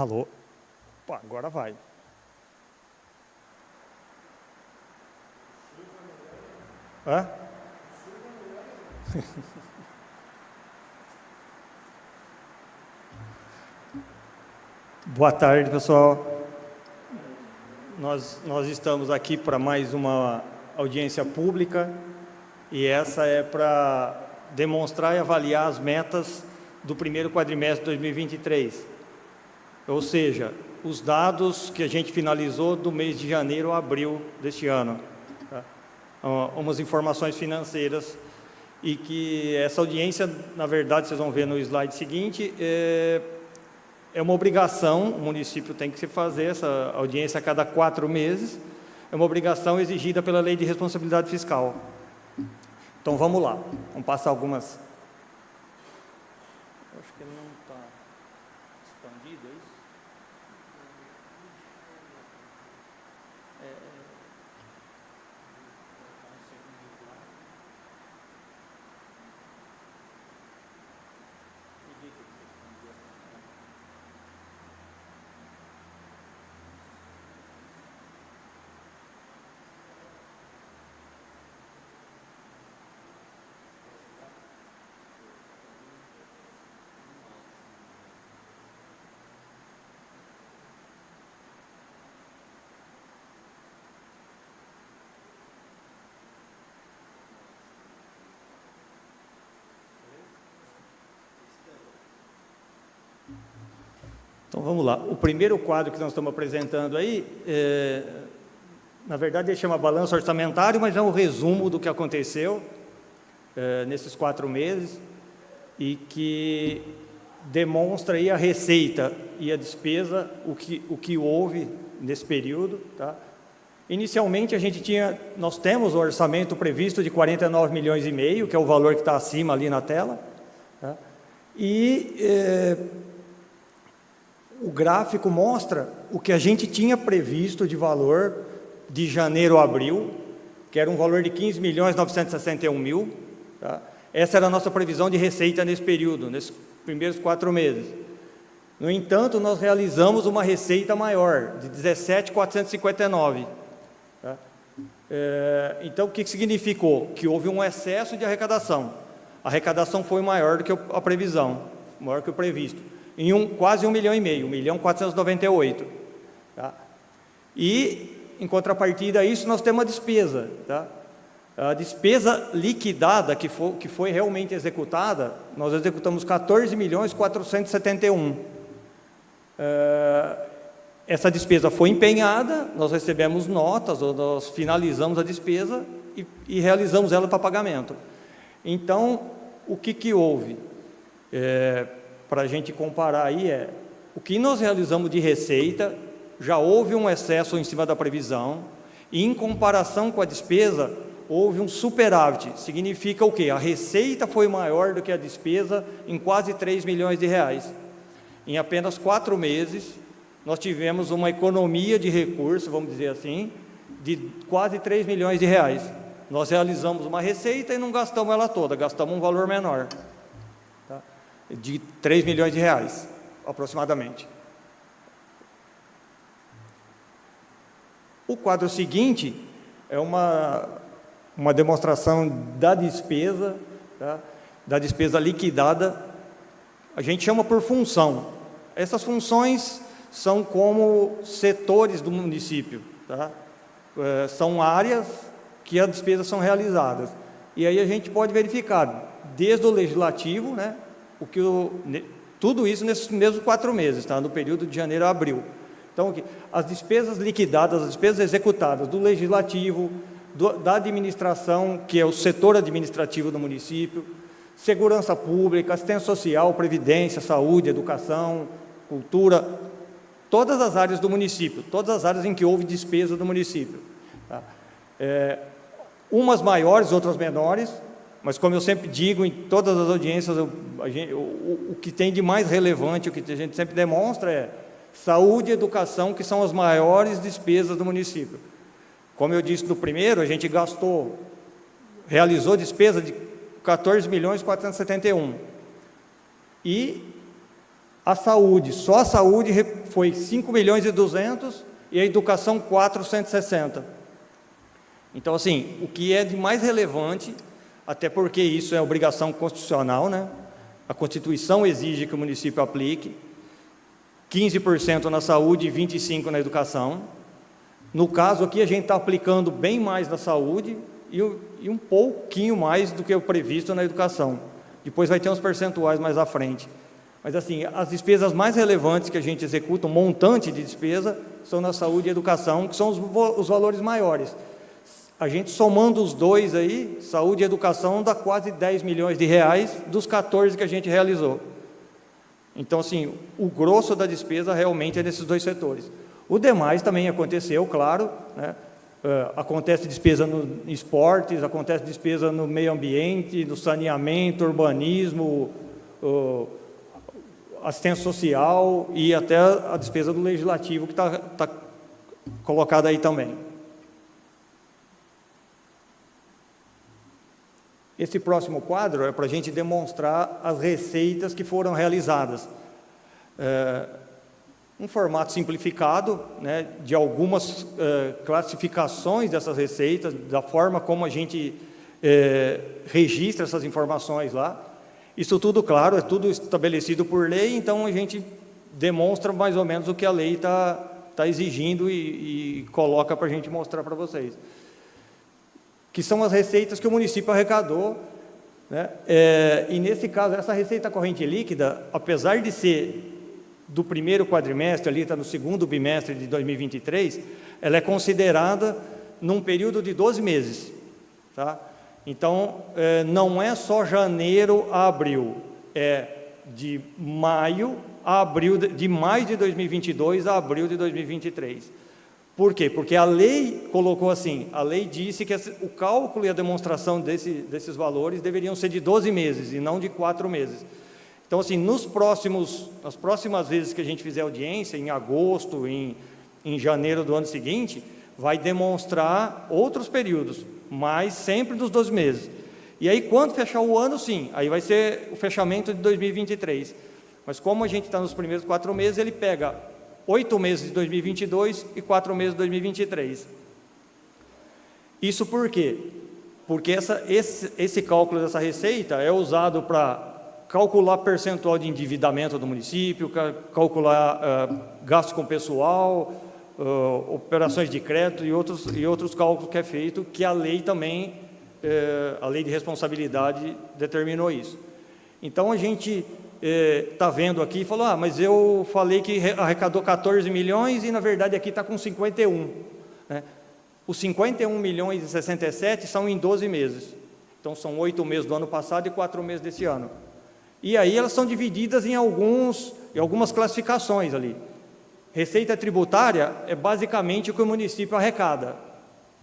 Alô? Pô, agora vai. Hã? Boa tarde, pessoal. Nós estamos aqui para mais uma audiência pública e essa é para demonstrar e avaliar as metas do primeiro quadrimestre de 2023. Ou seja, os dados que a gente finalizou do mês de janeiro a abril deste ano. Tá? Umas informações financeiras e que essa audiência, na verdade, vocês vão ver no slide seguinte, é uma obrigação, o município tem que se fazer essa audiência a cada 4 meses, é uma obrigação exigida pela Lei de Responsabilidade Fiscal. Então, vamos lá, vamos passar algumas... Eu acho que ele não está expandido, é isso? Então, vamos lá. O primeiro quadro que nós estamos apresentando aí, na verdade, ele chama balanço orçamentário, mas é um resumo do que aconteceu nesses 4 meses e que demonstra aí a receita e a despesa, o que houve nesse período. Tá? Inicialmente, nós temos o orçamento previsto de 49,5 milhões, que é o valor que está acima ali na tela. Tá? O gráfico mostra o que a gente tinha previsto de valor de janeiro a abril, que era um valor de 15.961.000. Tá? Essa era a nossa previsão de receita nesse período, nesses primeiros 4 meses. No entanto, nós realizamos uma receita maior, de 17.459. Tá? Então, o que significou? Que houve um excesso de arrecadação. A arrecadação foi maior do que a previsão, maior que o previsto. Em quase 1,5 milhão, 1.498.000. Tá? E, em contrapartida a isso, nós temos a despesa. Tá? A despesa liquidada, que foi realmente executada, nós executamos 14.471.000. Essa despesa foi empenhada, nós recebemos notas, ou nós finalizamos a despesa e realizamos ela para pagamento. Então, o que houve? Para a gente comparar aí, o que nós realizamos de receita, já houve um excesso em cima da previsão, e em comparação com a despesa, houve um superávit. Significa o quê? A receita foi maior do que a despesa em quase 3 milhões de reais. Em apenas 4 meses, nós tivemos uma economia de recursos, vamos dizer assim, de quase 3 milhões de reais. Nós realizamos uma receita e não gastamos ela toda, gastamos um valor menor. De 3 milhões de reais, aproximadamente. O quadro seguinte é uma demonstração da despesa, tá? Da despesa liquidada. A gente chama por função. Essas funções são como setores do município. Tá? São áreas que as despesas são realizadas. E aí a gente pode verificar, desde o legislativo, né? Tudo isso nesses mesmos 4 meses, tá? No período de janeiro a abril. Então, as despesas liquidadas, as despesas executadas do legislativo, da administração, que é o setor administrativo do município, segurança pública, assistência social, previdência, saúde, educação, cultura, todas as áreas do município, todas as áreas em que houve despesa do município. Tá? Umas maiores, outras menores, mas, como eu sempre digo, em todas as audiências, o que tem de mais relevante, o que a gente sempre demonstra é saúde e educação, que são as maiores despesas do município. Como eu disse no primeiro, a gente realizou despesa de 14.471.000. E A saúde, só a saúde foi 5.200.000 e a educação 460. Então, assim, o que é de mais relevante, até porque isso é obrigação constitucional, né? A Constituição exige que o município aplique 15% na saúde e 25% na educação. No caso aqui, a gente está aplicando bem mais na saúde e um pouquinho mais do que o previsto na educação. Depois vai ter uns percentuais mais à frente. Mas, assim, as despesas mais relevantes que a gente executa, um montante de despesa, são na saúde e educação, que são os valores maiores. A gente somando os dois aí, saúde e educação, dá quase 10 milhões de reais dos 14 que a gente realizou. Então, assim, o grosso da despesa realmente é nesses dois setores. O demais também aconteceu, claro, né? Acontece despesa no esportes, acontece despesa no meio ambiente, no saneamento, urbanismo, assistência social e até a despesa do legislativo que está colocada aí também. Esse próximo quadro é para a gente demonstrar as receitas que foram realizadas. Um formato simplificado, né, de algumas classificações dessas receitas, da forma como a gente registra essas informações lá. Isso tudo, claro, é tudo estabelecido por lei, então a gente demonstra mais ou menos o que a lei está exigindo e coloca para a gente mostrar para vocês. Que são as receitas que o município arrecadou, né? E nesse caso, essa receita corrente líquida, apesar de ser do primeiro quadrimestre, ali está no segundo bimestre de 2023, ela é considerada num período de 12 meses, tá? Então, não é só janeiro a abril, é de maio a abril, de maio de 2022 a abril de 2023. Por quê? Porque a lei colocou assim, a lei disse que o cálculo e a demonstração desses valores deveriam ser de 12 meses e não de 4 meses. Então, assim, nas próximas vezes que a gente fizer audiência, em agosto, em janeiro do ano seguinte, vai demonstrar outros períodos, mas sempre dos 12 meses. E aí, quando fechar o ano, sim, aí vai ser o fechamento de 2023. Mas como a gente está nos primeiros 4 meses, ele pega 8 meses de 2022 e 4 meses de 2023. Isso por quê? Porque esse cálculo dessa receita é usado para calcular percentual de endividamento do município, calcular gasto com pessoal, operações de crédito e outros cálculos que é feito, que a lei também, a lei de responsabilidade determinou isso. Então, a gente está vendo aqui e falou, mas eu falei que arrecadou 14 milhões e, na verdade, aqui está com 51. Né? Os 51 milhões e 67 são em 12 meses. Então, são 8 meses do ano passado e 4 meses desse ano. E aí elas são divididas em algumas classificações ali. Receita tributária é basicamente o que o município arrecada.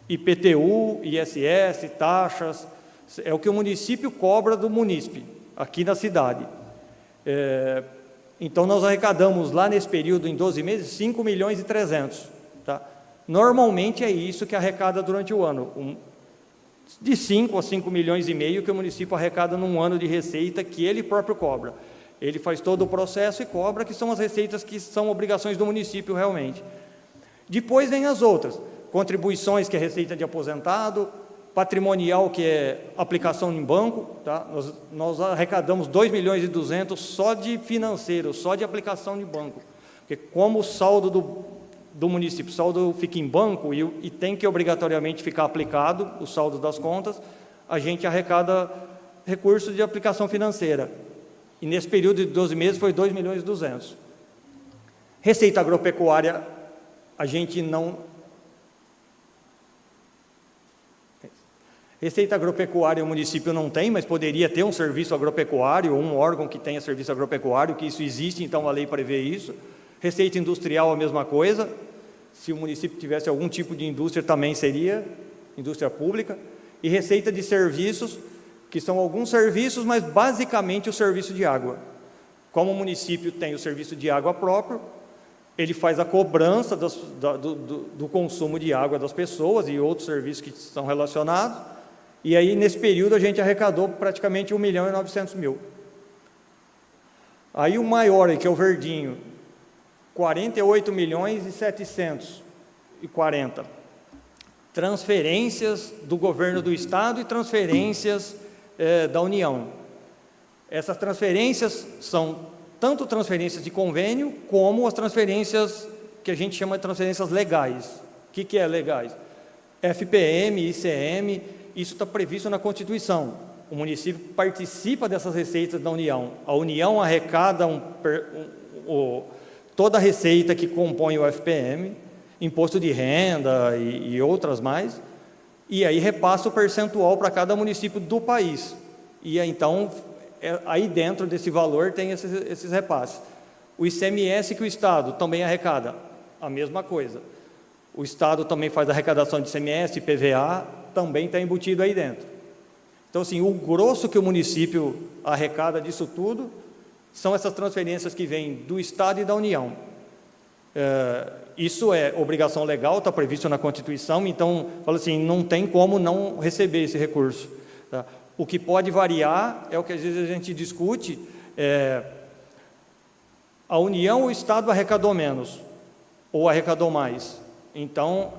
IPTU, ISS, taxas, é o que o município cobra do munícipe, aqui na cidade. Então, nós arrecadamos lá nesse período, em 12 meses, 5 milhões e 300. Tá? Normalmente é isso que arrecada durante o ano, de 5 a 5 milhões e meio que o município arrecada num ano de receita que ele próprio cobra. Ele faz todo o processo e cobra, que são as receitas que são obrigações do município realmente. Depois vem as outras, contribuições, que é receita de aposentado, patrimonial, que é aplicação em banco, tá? Nós arrecadamos 2 milhões e 200 só de financeiro, só de aplicação de banco, porque como o saldo do município, o saldo fica em banco e tem que obrigatoriamente ficar aplicado, o saldo das contas, a gente arrecada recursos de aplicação financeira, e nesse período de 12 meses foi 2 milhões e 200. Receita agropecuária, a gente não... Receita agropecuária o município não tem, mas poderia ter um serviço agropecuário, ou um órgão que tenha serviço agropecuário, que isso existe, então a lei prevê isso. Receita industrial, a mesma coisa. Se o município tivesse algum tipo de indústria, também seria indústria pública. E receita de serviços, que são alguns serviços, mas basicamente o serviço de água. Como o município tem o serviço de água próprio, ele faz a cobrança do consumo de água das pessoas e outros serviços que são relacionados. E aí, nesse período, a gente arrecadou praticamente 1 milhão e 900 mil. Aí o maior, que é o verdinho, 48.740.000. Transferências do governo do Estado e transferências da União. Essas transferências são tanto transferências de convênio, como as transferências que a gente chama de transferências legais. O que é legais? FPM, ICM, isso está previsto na Constituição. O município participa dessas receitas da União. A União arrecada toda a receita que compõe o FPM, imposto de renda e outras mais, e aí repassa o percentual para cada município do país. E então, aí dentro desse valor tem esses repasses. O ICMS que o Estado também arrecada, a mesma coisa. O Estado também faz arrecadação de ICMS, IPVA, também está embutido aí dentro. Então, assim, o grosso que o município arrecada disso tudo são essas transferências que vêm do Estado e da União. Isso é obrigação legal, está previsto na Constituição, então, fala assim, não tem como não receber esse recurso. Tá? O que pode variar é o que às vezes a gente discute, a União ou o Estado arrecadou menos, ou arrecadou mais. Então,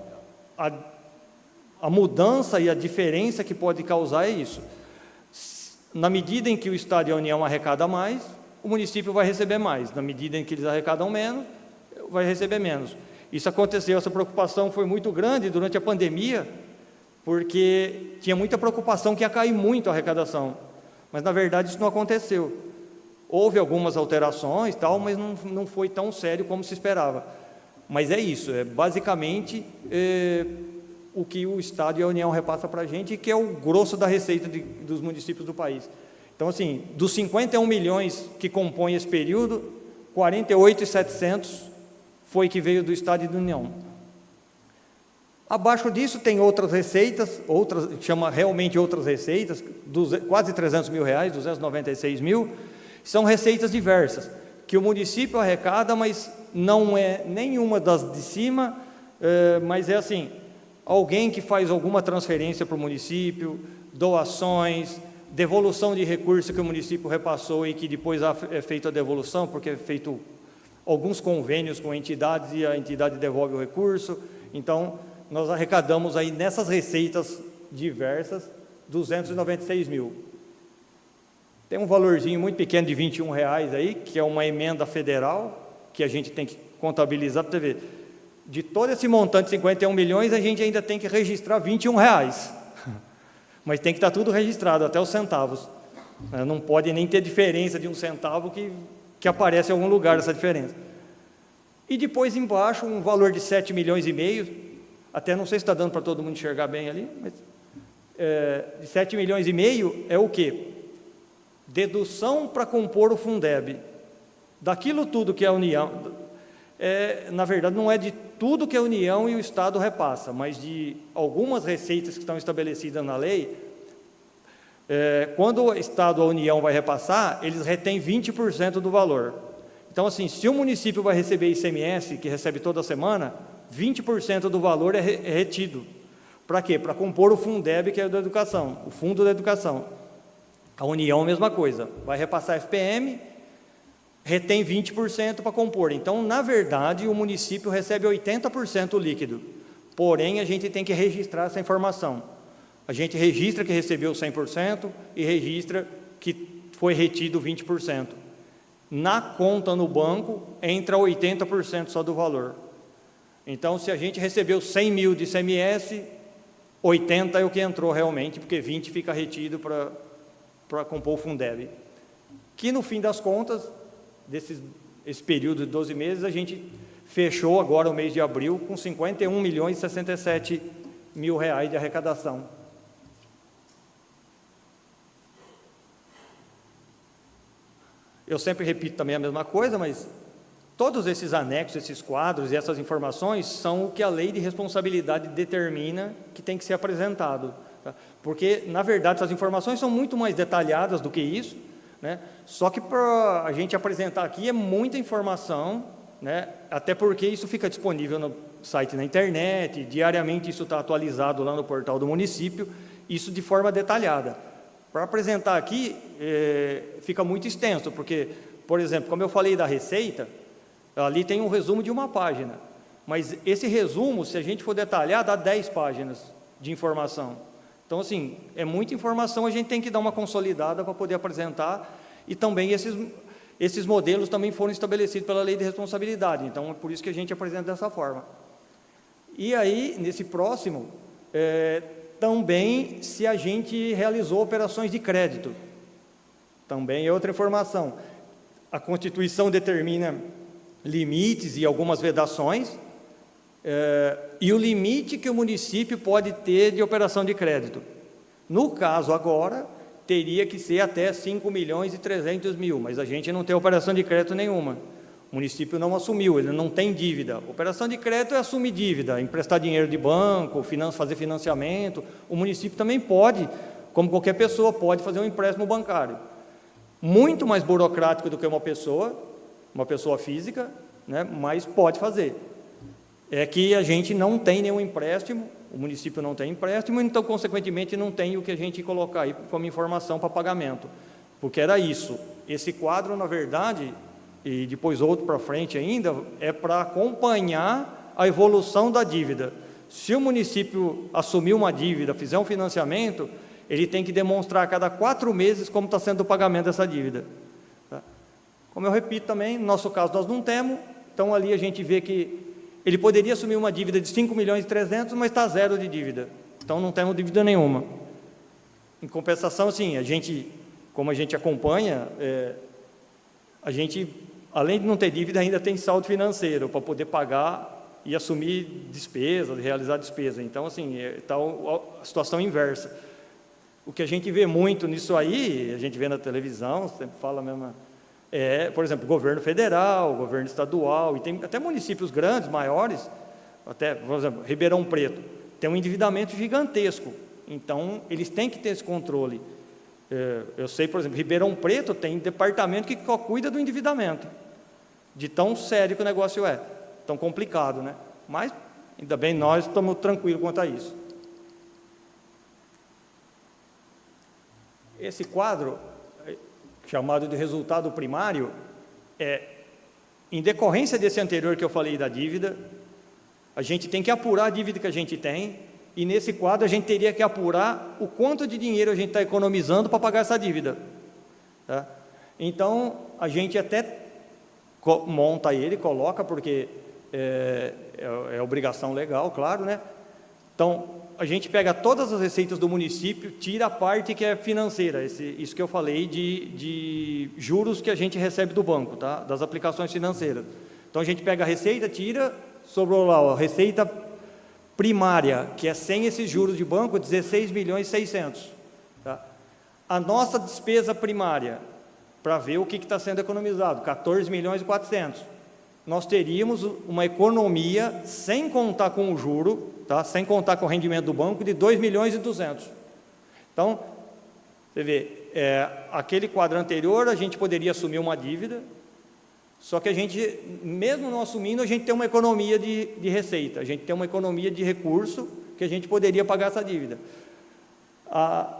a mudança e a diferença que pode causar é isso. Na medida em que o Estado e a União arrecadam mais, o município vai receber mais. Na medida em que eles arrecadam menos, vai receber menos. Isso aconteceu, essa preocupação foi muito grande durante a pandemia, porque tinha muita preocupação que ia cair muito a arrecadação. Mas, na verdade, isso não aconteceu. Houve algumas alterações, tal, mas não foi tão sério como se esperava. Mas é isso, basicamente o que o Estado e a União repassam para a gente, que é o grosso da receita dos municípios do país. Então, assim, dos 51 milhões que compõem esse período, 48.700 foi que veio do Estado e da União. Abaixo disso tem outras receitas, chama realmente outras receitas, quase 300 mil reais, 296 mil, são receitas diversas, que o município arrecada, mas não é nenhuma das de cima, mas é assim, alguém que faz alguma transferência para o município, doações, devolução de recursos que o município repassou e que depois é feita a devolução, porque é feito alguns convênios com entidades e a entidade devolve o recurso. Então, nós arrecadamos aí nessas receitas diversas 296 mil. Tem um valorzinho muito pequeno de R$21 aí, que é uma emenda federal, que a gente tem que contabilizar para você ver. De todo esse montante de 51 milhões, a gente ainda tem que registrar R$21. Mas tem que estar tudo registrado, até os centavos. Não pode nem ter diferença de um centavo que aparece em algum lugar essa diferença. E depois embaixo um valor de 7,5 milhões, até não sei se está dando para todo mundo enxergar bem ali, mas de 7,5 milhões é o quê? Dedução para compor o Fundeb. Daquilo tudo que a União, na verdade não é de tudo que a União e o Estado repassa, mas de algumas receitas que estão estabelecidas na lei. Quando o Estado ou a União vai repassar, eles retêm 20% do valor. Então, assim, se o município vai receber ICMS, que recebe toda semana, 20% do valor é retido. Para quê? Para compor o Fundeb, que é da educação, o Fundo da Educação. A União, a mesma coisa, vai repassar FPM, retém 20% para compor. Então, na verdade, o município recebe 80% líquido. Porém, a gente tem que registrar essa informação. A gente registra que recebeu 100% e registra que foi retido 20%. Na conta no banco, entra 80% só do valor. Então, se a gente recebeu 100 mil de ICMS, 80 é o que entrou realmente, porque 20 fica retido para compor o Fundeb. Que, no fim das contas, esse período de 12 meses, a gente fechou agora o mês de abril com 51 milhões e 67 mil reais de arrecadação. Eu sempre repito também a mesma coisa, mas todos esses anexos, esses quadros e essas informações são o que a lei de responsabilidade determina que tem que ser apresentado. Tá? Porque, na verdade, essas informações são muito mais detalhadas do que isso, né? Só que para a gente apresentar aqui é muita informação, né? Até porque isso fica disponível no site na internet, diariamente isso está atualizado lá no portal do município, isso de forma detalhada. Para apresentar aqui, fica muito extenso, porque por exemplo, como eu falei da receita, ali tem um resumo de uma página, mas esse resumo, se a gente for detalhar, dá 10 páginas de informação. Então, assim, é muita informação, a gente tem que dar uma consolidada para poder apresentar, e também esses modelos também foram estabelecidos pela Lei de Responsabilidade, então é por isso que a gente apresenta dessa forma. E aí, nesse próximo, também se a gente realizou operações de crédito, também é outra informação. A Constituição determina limites e algumas vedações, e o limite que o município pode ter de operação de crédito. No caso agora, teria que ser até 5.300.000, mas a gente não tem operação de crédito nenhuma. O município não assumiu, ele não tem dívida. Operação de crédito é assumir dívida, emprestar dinheiro de banco, fazer financiamento. O município também pode, como qualquer pessoa, pode fazer um empréstimo bancário. Muito mais burocrático do que uma pessoa física, né, mas pode fazer. É que a gente não tem nenhum empréstimo, o município não tem empréstimo, então, consequentemente, não tem o que a gente colocar aí como informação para pagamento, porque era isso. Esse quadro, na verdade, e depois outro para frente ainda, é para acompanhar a evolução da dívida. Se o município assumir uma dívida, fizer um financiamento, ele tem que demonstrar a cada 4 meses como está sendo o pagamento dessa dívida. Tá? Como eu repito também, no nosso caso nós não temos, então ali a gente vê que ele poderia assumir uma dívida de 5.300.000, mas está zero de dívida. Então não temos dívida nenhuma. Em compensação, assim, como a gente acompanha, a gente, além de não ter dívida, ainda tem saldo financeiro para poder pagar e assumir despesas, realizar despesa. Então, assim, está a situação inversa. O que a gente vê muito nisso aí, a gente vê na televisão, sempre fala mesmo, por exemplo, governo federal, governo estadual, e tem até municípios grandes, maiores, até, por exemplo, Ribeirão Preto, tem um endividamento gigantesco, então eles têm que ter esse controle. Eu sei, por exemplo, Ribeirão Preto tem departamento que só cuida do endividamento, de tão sério que o negócio é, tão complicado, né? Mas, ainda bem, nós estamos tranquilos quanto a isso. Esse quadro, chamado de resultado primário, em decorrência desse anterior que eu falei da dívida, a gente tem que apurar a dívida que a gente tem, e nesse quadro a gente teria que apurar o quanto de dinheiro a gente está economizando para pagar essa dívida. Tá? Então, a gente até monta ele, coloca, porque é obrigação legal, claro, né? Então, a gente pega todas as receitas do município, tira a parte que é financeira, isso que eu falei de juros que a gente recebe do banco, tá? Das aplicações financeiras. Então, a gente pega a receita, tira, sobrou lá a receita primária, que é sem esses juros de banco, 16.600.000. Tá? A nossa despesa primária, para ver o que está sendo economizado, 14.400.000. Nós teríamos uma economia, sem contar com o juro, tá? Sem contar com o rendimento do banco, de 2.200.000. Então, você vê, aquele quadro anterior, a gente poderia assumir uma dívida, só que a gente, mesmo não assumindo, a gente tem uma economia de receita, a gente tem uma economia de recurso que a gente poderia pagar essa dívida.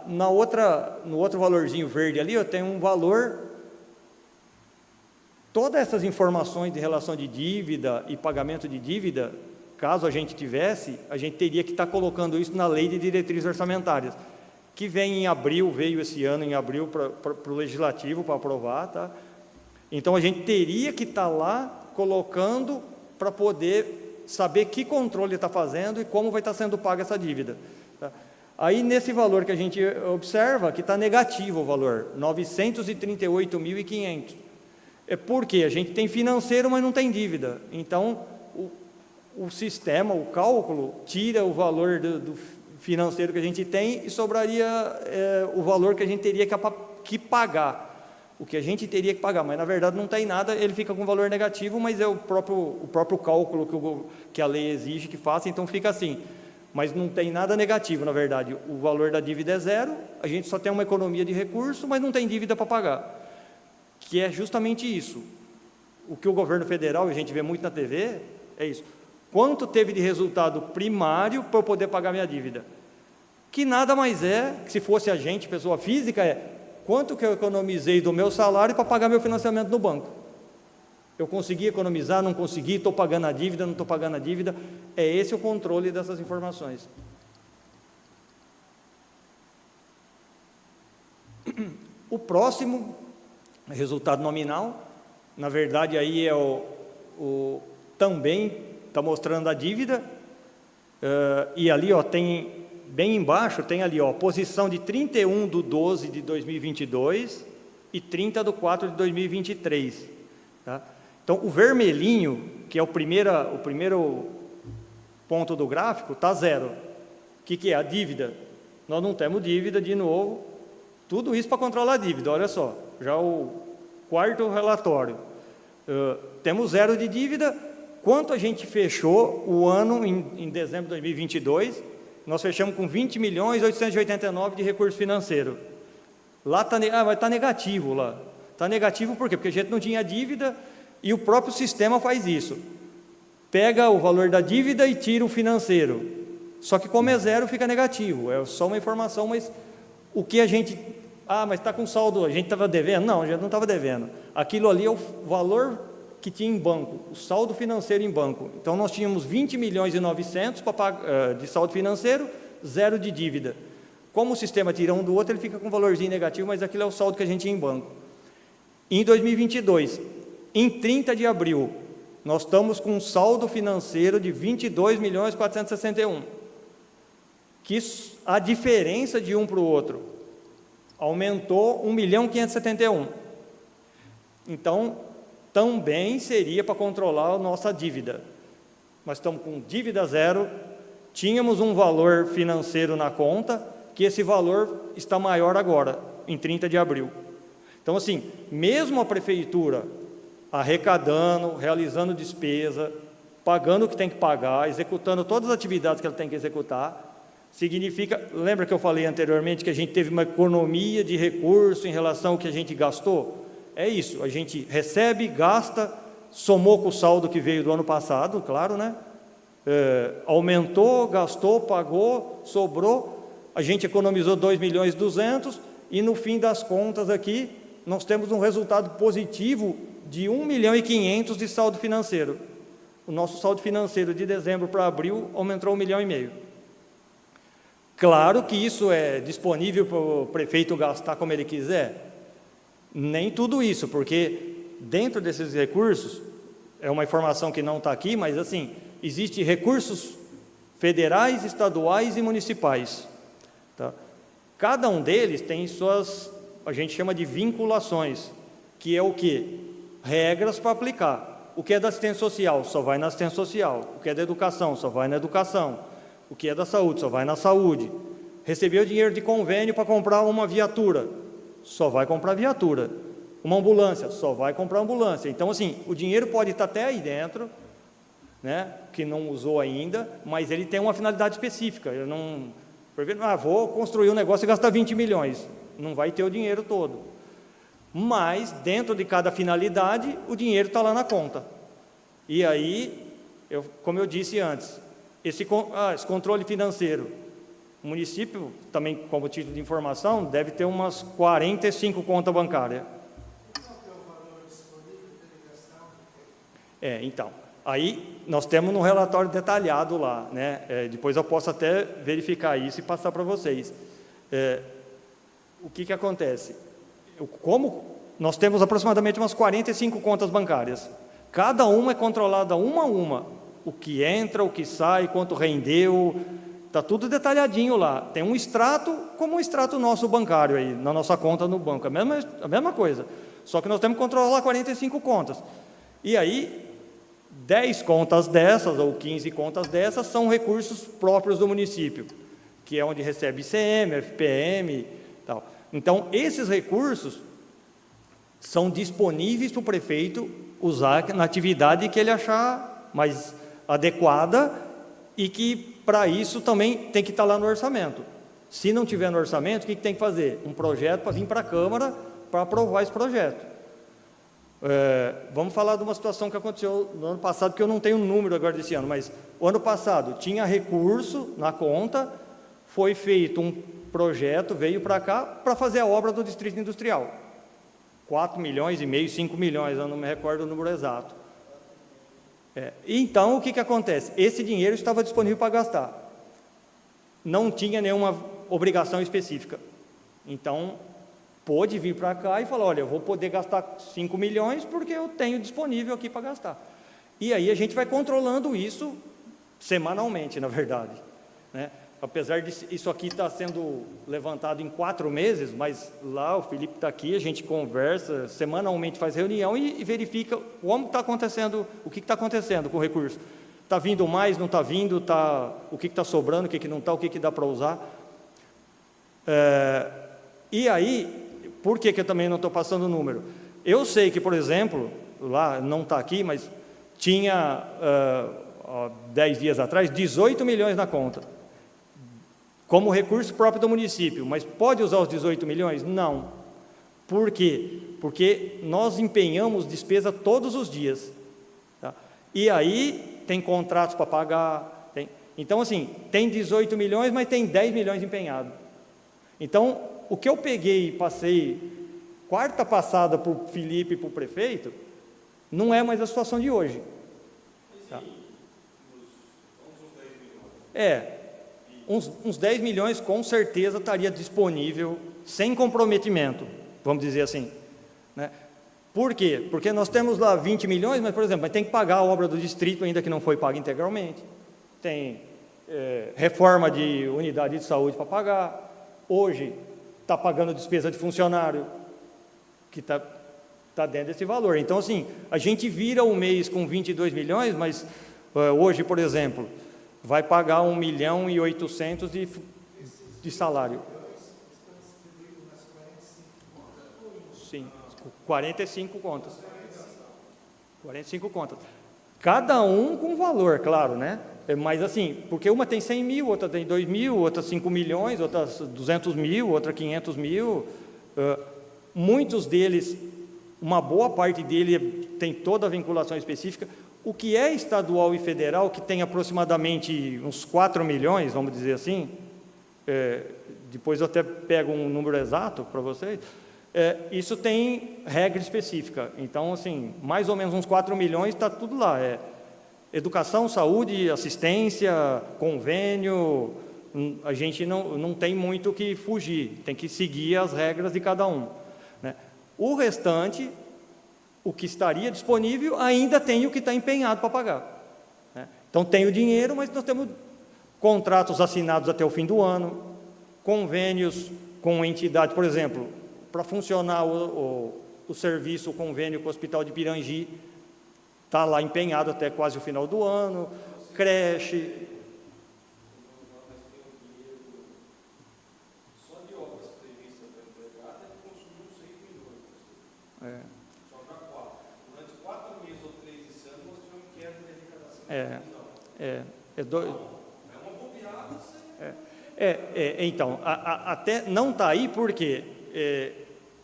No outro valorzinho verde ali, eu tenho um valor. Todas essas informações de relação de dívida e pagamento de dívida, caso a gente tivesse, a gente teria que estar colocando isso na Lei de Diretrizes Orçamentárias, que vem em abril, veio esse ano em abril para o Legislativo para aprovar, tá? Então, a gente teria que estar lá colocando para poder saber que controle está fazendo e como vai estar sendo paga essa dívida. Tá? Aí, nesse valor que a gente observa, que está negativo o valor, 938.500. É porque a gente tem financeiro, mas não tem dívida. Então, o sistema, o cálculo, tira o valor do financeiro que a gente tem e sobraria o valor que a gente teria que pagar. O que a gente teria que pagar, mas na verdade não tem nada, ele fica com valor negativo, mas é o próprio cálculo que a lei exige que faça, então fica assim. Mas não tem nada negativo, na verdade. O valor da dívida é zero, a gente só tem uma economia de recurso, mas não tem dívida para pagar. Que é justamente isso. O que o governo federal, a gente vê muito na TV, é isso. Quanto teve de resultado primário para eu poder pagar minha dívida? Que nada mais é, que se fosse a gente, pessoa física, quanto que eu economizei do meu salário para pagar meu financiamento no banco. Eu consegui economizar, não consegui, estou pagando a dívida, não estou pagando a dívida. É esse o controle dessas informações. O próximo, resultado nominal, na verdade aí é também está mostrando a dívida, e ali tem, bem embaixo, tem ali posição de 31/12/2022 e 30/4 de 2023. Tá? Então, o vermelhinho, que é o primeiro ponto do gráfico, está zero. O que é a dívida? Nós não temos dívida de novo, tudo isso para controlar a dívida, olha só, já o quarto relatório. Temos zero de dívida. Quanto a gente fechou o ano em dezembro de 2022? Nós fechamos com 20.889 de recurso financeiro. Lá vai estar negativo lá. Está negativo por quê? Porque a gente não tinha dívida e o próprio sistema faz isso. Pega o valor da dívida e tira o financeiro. Só que como é zero, fica negativo. É só uma informação, mas o que a gente... mas está com saldo, a gente estava devendo? Não, a gente não estava devendo. Aquilo ali é o valor que tinha em banco, o saldo financeiro em banco. Então, nós tínhamos 20.900.000 de saldo financeiro, zero de dívida. Como o sistema tira um do outro, ele fica com um valorzinho negativo, mas aquilo é o saldo que a gente tinha em banco. Em 2022, em 30 de abril, nós estamos com um saldo financeiro de 22.461.000. Que a diferença de um para o outro aumentou 1.571.000. Então, também seria para controlar a nossa dívida. Nós estamos com dívida zero, tínhamos um valor financeiro na conta, que esse valor está maior agora, em 30 de abril. Então, assim, mesmo a prefeitura arrecadando, realizando despesa, pagando o que tem que pagar, executando todas as atividades que ela tem que executar, significa, lembra que eu falei anteriormente que a gente teve uma economia de recurso em relação ao que a gente gastou? É isso, a gente recebe, gasta, somou com o saldo que veio do ano passado, claro, né? Aumentou, gastou, pagou, sobrou, a gente economizou 2.200.000 e no fim das contas aqui, nós temos um resultado positivo de 1.500.000 de saldo financeiro. O nosso saldo financeiro de dezembro para abril aumentou 1,5 milhão. Claro que isso é disponível para o prefeito gastar como ele quiser. Nem tudo isso, porque dentro desses recursos, é uma informação que não está aqui, mas assim, existem recursos federais, estaduais e municipais. Tá? Cada um deles tem suas, a gente chama de vinculações, que é o quê? Regras para aplicar. O que é da assistência social, só vai na assistência social. O que é da educação, só vai na educação. O que é da saúde, só vai na saúde. Recebeu dinheiro de convênio para comprar uma viatura, só vai comprar viatura. Uma ambulância, só vai comprar ambulância. Então, assim, o dinheiro pode estar até aí dentro, né, que não usou ainda, mas ele tem uma finalidade específica. Eu não, vou construir um negócio e gastar 20 milhões. Não vai ter o dinheiro todo. Mas, dentro de cada finalidade, o dinheiro está lá na conta. E aí, como eu disse antes, esse controle financeiro, o município, também como título de informação, deve ter umas 45 contas bancárias. Qual é o valor disponível de ligação? Então, aí nós temos um relatório detalhado lá, né? Depois eu posso até verificar isso e passar para vocês. O que acontece? Como nós temos aproximadamente umas 45 contas bancárias, cada uma é controlada uma a uma, o que entra, o que sai, quanto rendeu, está tudo detalhadinho lá. Tem um extrato, como um extrato nosso bancário aí, na nossa conta no banco, a mesma coisa. Só que nós temos que controlar 45 contas. E aí, 10 contas dessas, ou 15 contas dessas, são recursos próprios do município, que é onde recebe ICM, FPM e tal. Então, esses recursos são disponíveis para o prefeito usar na atividade que ele achar mais adequada e que, para isso, também tem que estar lá no orçamento. Se não tiver no orçamento, o que tem que fazer? Um projeto para vir para a Câmara para aprovar esse projeto. Vamos falar de uma situação que aconteceu no ano passado, que eu não tenho um número agora desse ano, mas o ano passado tinha recurso na conta, foi feito projeto veio para cá para fazer a obra do Distrito Industrial. 4 milhões e meio, 5 milhões, eu não me recordo o número exato. Então, o que acontece? Esse dinheiro estava disponível para gastar. Não tinha nenhuma obrigação específica. Então, pôde vir para cá e falar, olha, eu vou poder gastar 5 milhões porque eu tenho disponível aqui para gastar. E aí a gente vai controlando isso semanalmente, na verdade, né? Apesar de isso aqui estar sendo levantado em 4 meses, mas lá o Felipe está aqui, a gente conversa, semanalmente faz reunião e verifica como está acontecendo, o que está acontecendo com o recurso. Está vindo mais, não está vindo, o que está sobrando, o que não está, o que dá para usar. E aí, por que eu também não estou passando o número? Eu sei que, por exemplo, lá não está aqui, mas tinha 10 dias atrás, 18 milhões na conta, como recurso próprio do município, mas pode usar os 18 milhões? Não. Por quê? Porque nós empenhamos despesa todos os dias. Tá? E aí tem contratos para pagar. Então, assim, tem 18 milhões, mas tem 10 milhões empenhados. Então, o que eu peguei e passei quarta passada para o Felipe e para o prefeito, não é mais a situação de hoje. Tá? Uns 10 milhões com certeza estaria disponível, sem comprometimento, vamos dizer assim, né? Por quê? Porque nós temos lá 20 milhões, mas, por exemplo, tem que pagar a obra do distrito ainda que não foi paga integralmente, tem reforma de unidade de saúde para pagar, hoje está pagando despesa de funcionário, que está dentro desse valor. Então, assim, a gente vira o mês com 22 milhões, mas hoje, por exemplo, vai pagar 1 milhão e 800 de salário. Sim, 45 contas. 45 contas. Cada um com valor, claro, né? Mas assim, porque uma tem 100 mil, outra tem 2 mil, outra 5 milhões, outra 200 mil, outra 500 mil. Muitos deles, uma boa parte dele tem toda a vinculação específica. O que é estadual e federal, que tem aproximadamente uns 4 milhões, vamos dizer assim, depois eu até pego um número exato para vocês, isso tem regra específica. Então, assim, mais ou menos uns 4 milhões está tudo lá. Educação, saúde, assistência, convênio, a gente não tem muito o que fugir, tem que seguir as regras de cada um, né? O restante, o que estaria disponível, ainda tem o que está empenhado para pagar, né? Então, tem o dinheiro, mas nós temos contratos assinados até o fim do ano, convênios com entidade, por exemplo, para funcionar o serviço, o convênio com o Hospital de Pirangi, está lá empenhado até quase o final do ano, creche. Só de obras previstas para entregar, deve consumir uns 6 milhões. Só para 4. Durante 4 meses ou 3 esse ano, nós tivemos queda de arrecadação. É uma bobeada. Então, até não está aí porque,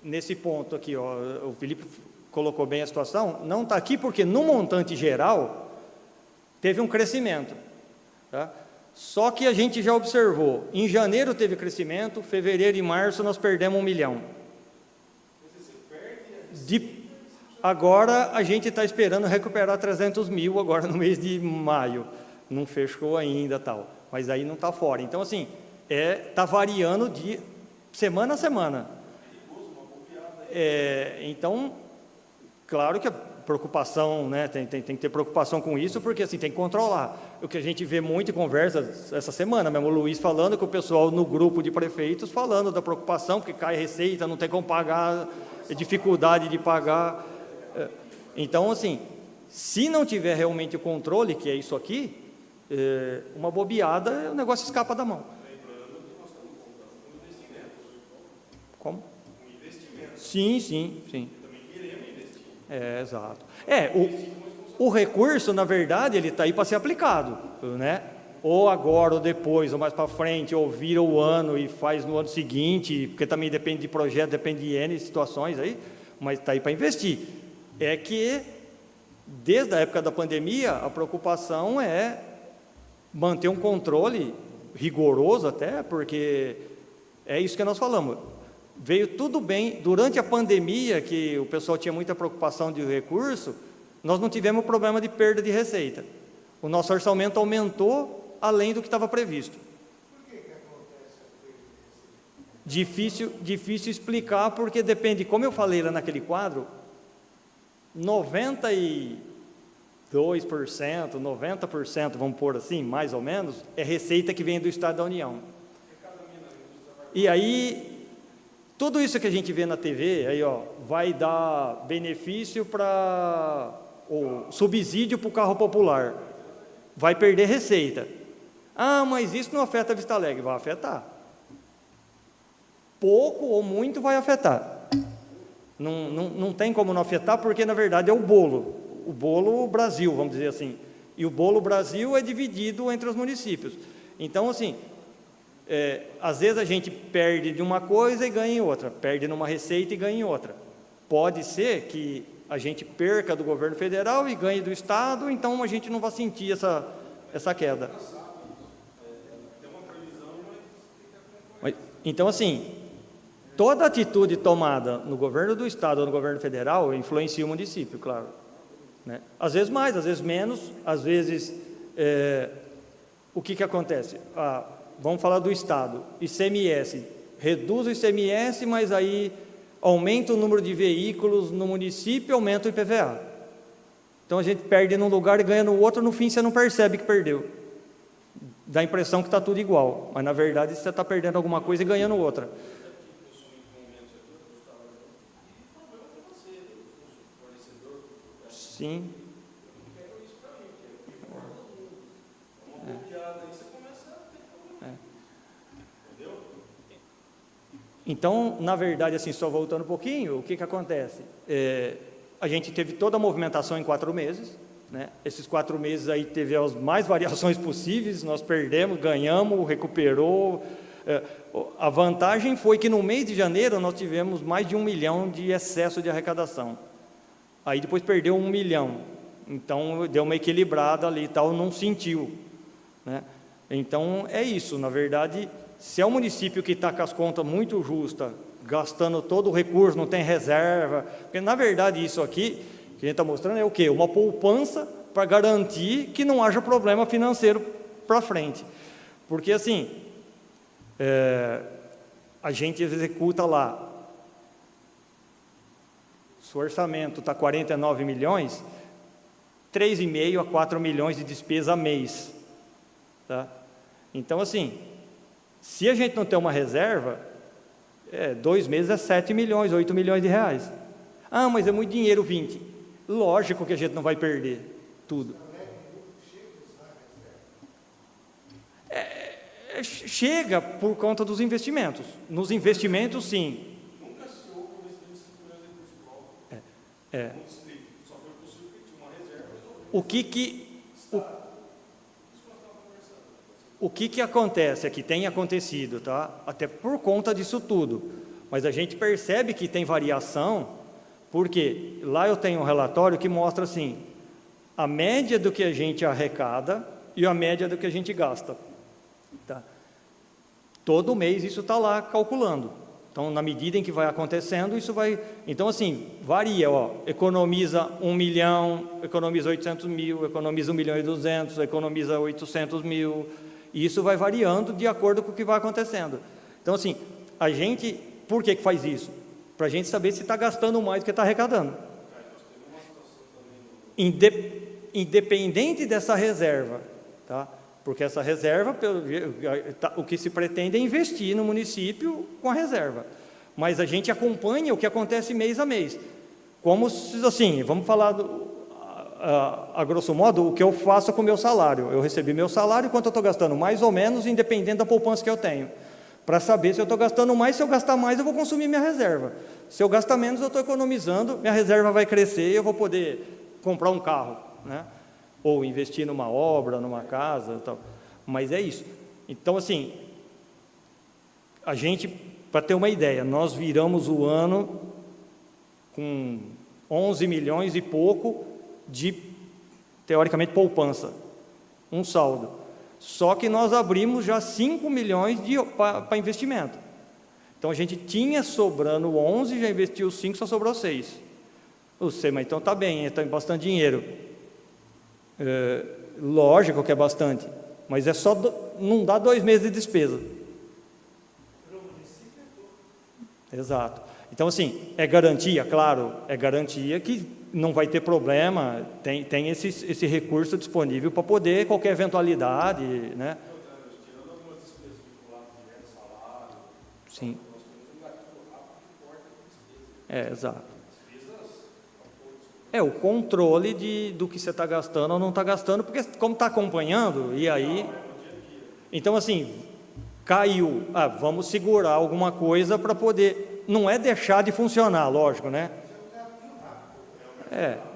nesse ponto aqui, o Felipe colocou bem a situação, não está aqui porque no montante geral teve um crescimento, tá? Só que a gente já observou, em janeiro teve crescimento, fevereiro e março nós perdemos 1 milhão. Agora a gente está esperando recuperar 300 mil agora no mês de maio, não fechou ainda tal, mas aí não está fora. Então, assim, está variando de semana a semana. Então, claro que a preocupação, né, tem que ter preocupação com isso, porque assim, tem que controlar. O que a gente vê muito em conversa essa semana, mesmo o Luiz falando com o pessoal no grupo de prefeitos, falando da preocupação, porque cai receita, não tem como pagar, dificuldade de pagar. Então, assim, se não tiver realmente o controle, que é isso aqui, uma bobeada, o negócio escapa da mão. Lembrando que nós estamos contando com investimentos. Como? Com investimento. Sim. Também queremos investir. Exato. O recurso, na verdade, ele está aí para ser aplicado, né? Ou agora, ou depois, ou mais para frente, ou vira o ano e faz no ano seguinte, porque também depende de projeto, depende de N situações aí, mas está aí para investir. É que, desde a época da pandemia, a preocupação é manter um controle rigoroso até, porque É isso que nós falamos. Veio tudo bem. Durante a pandemia, que o pessoal tinha muita preocupação de recurso, nós não tivemos problema de perda de receita. O nosso orçamento aumentou além do que estava previsto. Por que acontece a perda de receita? Difícil explicar, porque depende, como eu falei lá naquele quadro, 92%, 90%, vamos pôr assim, mais ou menos, é receita que vem do Estado da União. E aí, tudo isso que a gente vê na TV, aí, ó, vai dar benefício para, ou subsídio para o carro popular, vai perder receita. Ah, mas isso não afeta a Vista Alegre. Vai afetar. Pouco ou muito vai afetar. Não tem como não afetar, porque na verdade é o bolo Brasil, vamos dizer assim. E o bolo Brasil é dividido entre os municípios. Então, assim, às vezes a gente perde de uma coisa e ganha em outra, perde numa receita e ganha em outra. Pode ser que a gente perca do governo federal e ganhe do Estado, então a gente não vai sentir essa queda. Então, assim, toda atitude tomada no governo do Estado ou no governo federal influencia o município, claro, né? Às vezes mais, às vezes menos, às vezes, o que acontece? Vamos falar do Estado, ICMS, reduz o ICMS, mas aí aumenta o número de veículos no município, aumenta o IPVA. Então a gente perde num lugar e ganha no outro, no fim você não percebe que perdeu. Dá a impressão que está tudo igual, mas na verdade você está perdendo alguma coisa e ganhando outra. Sim. Então, na verdade, assim, só voltando um pouquinho, o que acontece? A gente teve toda a movimentação em 4 meses, né? Esses 4 meses aí teve as mais variações possíveis, nós perdemos, ganhamos, recuperou. A vantagem foi que no mês de janeiro nós tivemos mais de 1 milhão de excesso de arrecadação. Aí depois perdeu 1 milhão, então deu uma equilibrada ali e tal, não sentiu, né? Então é isso, na verdade, se é um município que está com as contas muito justas, gastando todo o recurso, não tem reserva, porque na verdade isso aqui que a gente está mostrando é o quê? Uma poupança para garantir que não haja problema financeiro para frente. Porque assim, a gente executa lá, se o orçamento está 49 milhões, 3,5 a 4 milhões de despesa a mês. Tá? Então assim, se a gente não tem uma reserva, 2 meses é 7 milhões, 8 milhões de reais. Ah, mas é muito dinheiro, 20. Lógico que a gente não vai perder tudo. Chega por conta dos investimentos. Nos investimentos, sim. Nunca se houve um investimento de 5 milhões de recursos próprios. Só foi possível que tinha uma reserva. O que acontece é que tem acontecido, tá? Até por conta disso tudo. Mas a gente percebe que tem variação, porque lá eu tenho um relatório que mostra assim, a média do que a gente arrecada e a média do que a gente gasta. Tá? Todo mês isso está lá calculando. Então, na medida em que vai acontecendo, isso vai... Então, assim, varia, ó, economiza 1 milhão, economiza 800 mil, economiza 1 milhão e 200, economiza 800 mil, e isso vai variando de acordo com o que vai acontecendo. Então, assim, a gente, por que faz isso? Para a gente saber se está gastando mais do que está arrecadando. Independente dessa reserva, tá? Porque essa reserva, o que se pretende é investir no município com a reserva. Mas a gente acompanha o que acontece mês a mês. Como, assim, vamos falar, a grosso modo, o que eu faço com o meu salário. Eu recebi meu salário, quanto eu estou gastando? Mais ou menos, independente da poupança que eu tenho. Para saber se eu estou gastando mais, se eu gastar mais, eu vou consumir minha reserva. Se eu gastar menos, eu estou economizando, minha reserva vai crescer e eu vou poder comprar um carro, né? Ou investir numa obra, numa casa e tal. Mas é isso. Então, assim, a gente, para ter uma ideia, nós viramos o ano com 11 milhões e pouco de, teoricamente, poupança, um saldo. Só que nós abrimos já 5 milhões para investimento. Então, a gente tinha sobrando 11, já investiu 5, só sobrou 6. Você, mas então está bem, está bastante dinheiro. Lógico que é bastante, mas é só não dá 2 meses de despesa. Exato. Então, assim, é garantia, claro, é garantia que não vai ter problema, tem esse recurso disponível para poder qualquer eventualidade, né? Tirando algumas despesas vinculadas direto, salário, Sim. nós temos um gatilho rápido que corta a despesa. Exato. Despesas, O controle do que você está gastando ou não está gastando, porque como está acompanhando, e aí... Então, assim, caiu, vamos segurar alguma coisa para poder... Não é deixar de funcionar, lógico, né?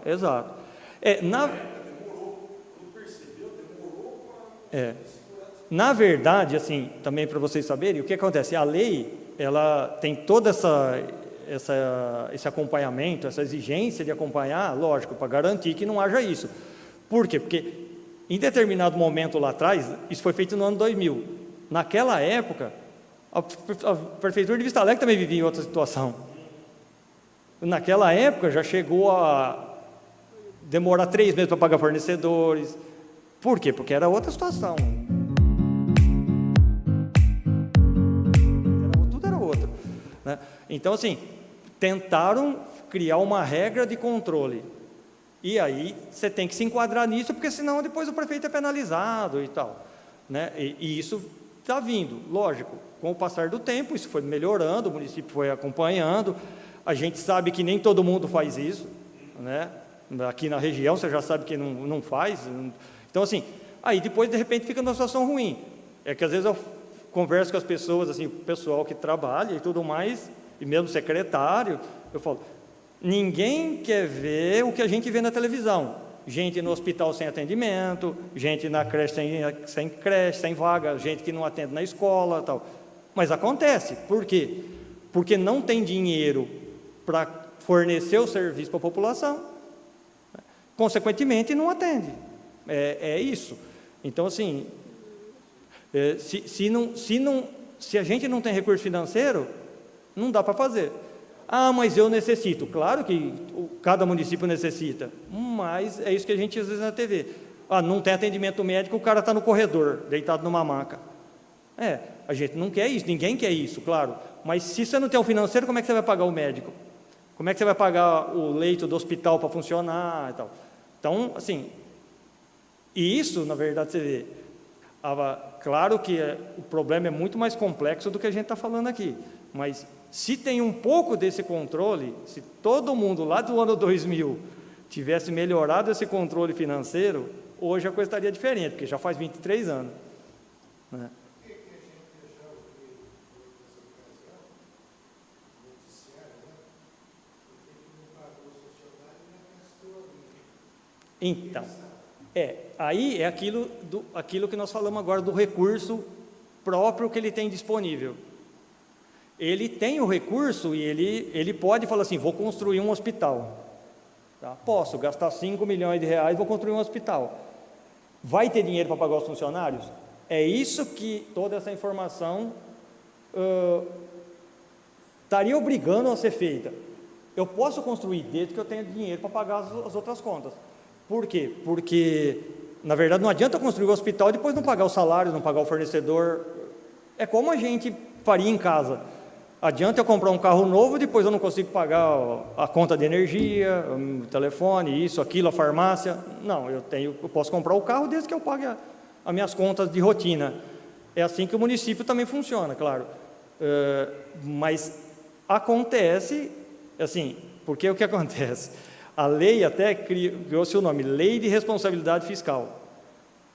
Exato. Na verdade, assim, também para vocês saberem, o que acontece? A lei, ela tem toda esse acompanhamento, essa exigência de acompanhar, lógico, para garantir que não haja isso. Por quê? Porque em determinado momento lá atrás, isso foi feito no ano 2000. Naquela época, a Prefeitura de Vista Alegre também vivia em outra situação. Naquela época já chegou a demorar 3 meses para pagar fornecedores. Por quê? Porque era outra situação. Tudo era outro, né? Então, assim, tentaram criar uma regra de controle. E aí você tem que se enquadrar nisso, porque senão depois o prefeito é penalizado e tal, né? E isso está vindo, lógico, com o passar do tempo, isso foi melhorando, o município foi acompanhando. A gente sabe que nem todo mundo faz isso, né? Aqui na região você já sabe que não faz. Então, assim, aí depois de repente fica numa situação ruim. É que às vezes eu converso com as pessoas, assim, o pessoal que trabalha e tudo mais, e mesmo secretário, eu falo, ninguém quer ver o que a gente vê na televisão. Gente no hospital sem atendimento, gente na creche sem creche, sem vaga, gente que não atende na escola, tal. Mas acontece. Por quê? Porque não tem dinheiro para fornecer o serviço para a população, consequentemente não atende. É isso. Então, assim, se a gente não tem recurso financeiro, não dá para fazer. Mas eu necessito. Claro que cada município necessita, mas é isso que a gente às vezes na TV. Não tem atendimento médico, o cara está no corredor, deitado numa maca. A gente não quer isso, ninguém quer isso, claro. Mas se você não tem o financeiro, como é que você vai pagar o médico? Como é que você vai pagar o leito do hospital para funcionar e tal? Então, assim, e isso, na verdade, você vê, claro que o problema é muito mais complexo do que a gente está falando aqui, mas se tem um pouco desse controle, se todo mundo lá do ano 2000 tivesse melhorado esse controle financeiro, hoje a coisa estaria diferente, porque já faz 23 anos, né? Então, aí é aquilo que nós falamos agora do recurso próprio que ele tem disponível. Ele tem o recurso e ele pode falar assim, vou construir um hospital. Tá? Posso gastar 5 milhões de reais, vou construir um hospital. Vai ter dinheiro para pagar os funcionários? É isso que toda essa informação estaria obrigando a ser feita. Eu posso construir desde que eu tenha dinheiro para pagar as outras contas. Por quê? Porque, na verdade, não adianta eu construir o hospital e depois não pagar o salário, não pagar o fornecedor. É como a gente faria em casa. Adianta eu comprar um carro novo e depois eu não consigo pagar a conta de energia, o telefone, isso, aquilo, a farmácia. Não, eu posso comprar o carro desde que eu pague as minhas contas de rotina. É assim que o município também funciona, claro. Mas acontece, assim, porque o que acontece? A lei até criou-se o nome, Lei de Responsabilidade Fiscal.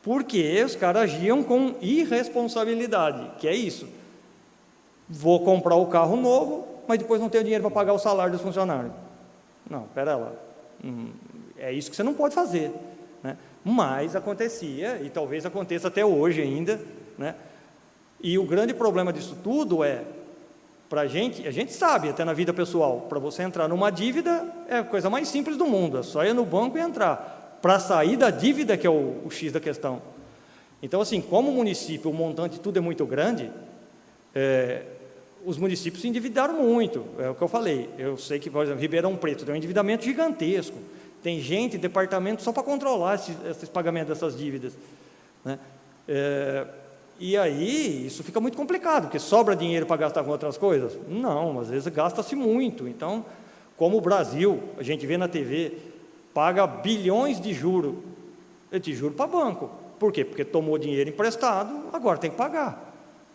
Porque os caras agiam com irresponsabilidade, que é isso. Vou comprar o carro novo, mas depois não tenho dinheiro para pagar o salário dos funcionários. Não, espera lá. É isso que você não pode fazer, né? Mas acontecia, e talvez aconteça até hoje ainda, né? E o grande problema disso tudo para a gente sabe, até na vida pessoal, para você entrar numa dívida é a coisa mais simples do mundo, é só ir no banco e entrar. Para sair da dívida que é o X da questão. Então, assim, como o município, o montante tudo é muito grande, os municípios se endividaram muito, é o que eu falei. Eu sei que, por exemplo, Ribeirão Preto tem um endividamento gigantesco. Tem gente, departamento, só para controlar esses pagamentos dessas dívidas, né? E aí, isso fica muito complicado, porque sobra dinheiro para gastar com outras coisas? Não, às vezes gasta-se muito. Então, como o Brasil, a gente vê na TV, paga bilhões de juros para banco. Por quê? Porque tomou dinheiro emprestado, agora tem que pagar.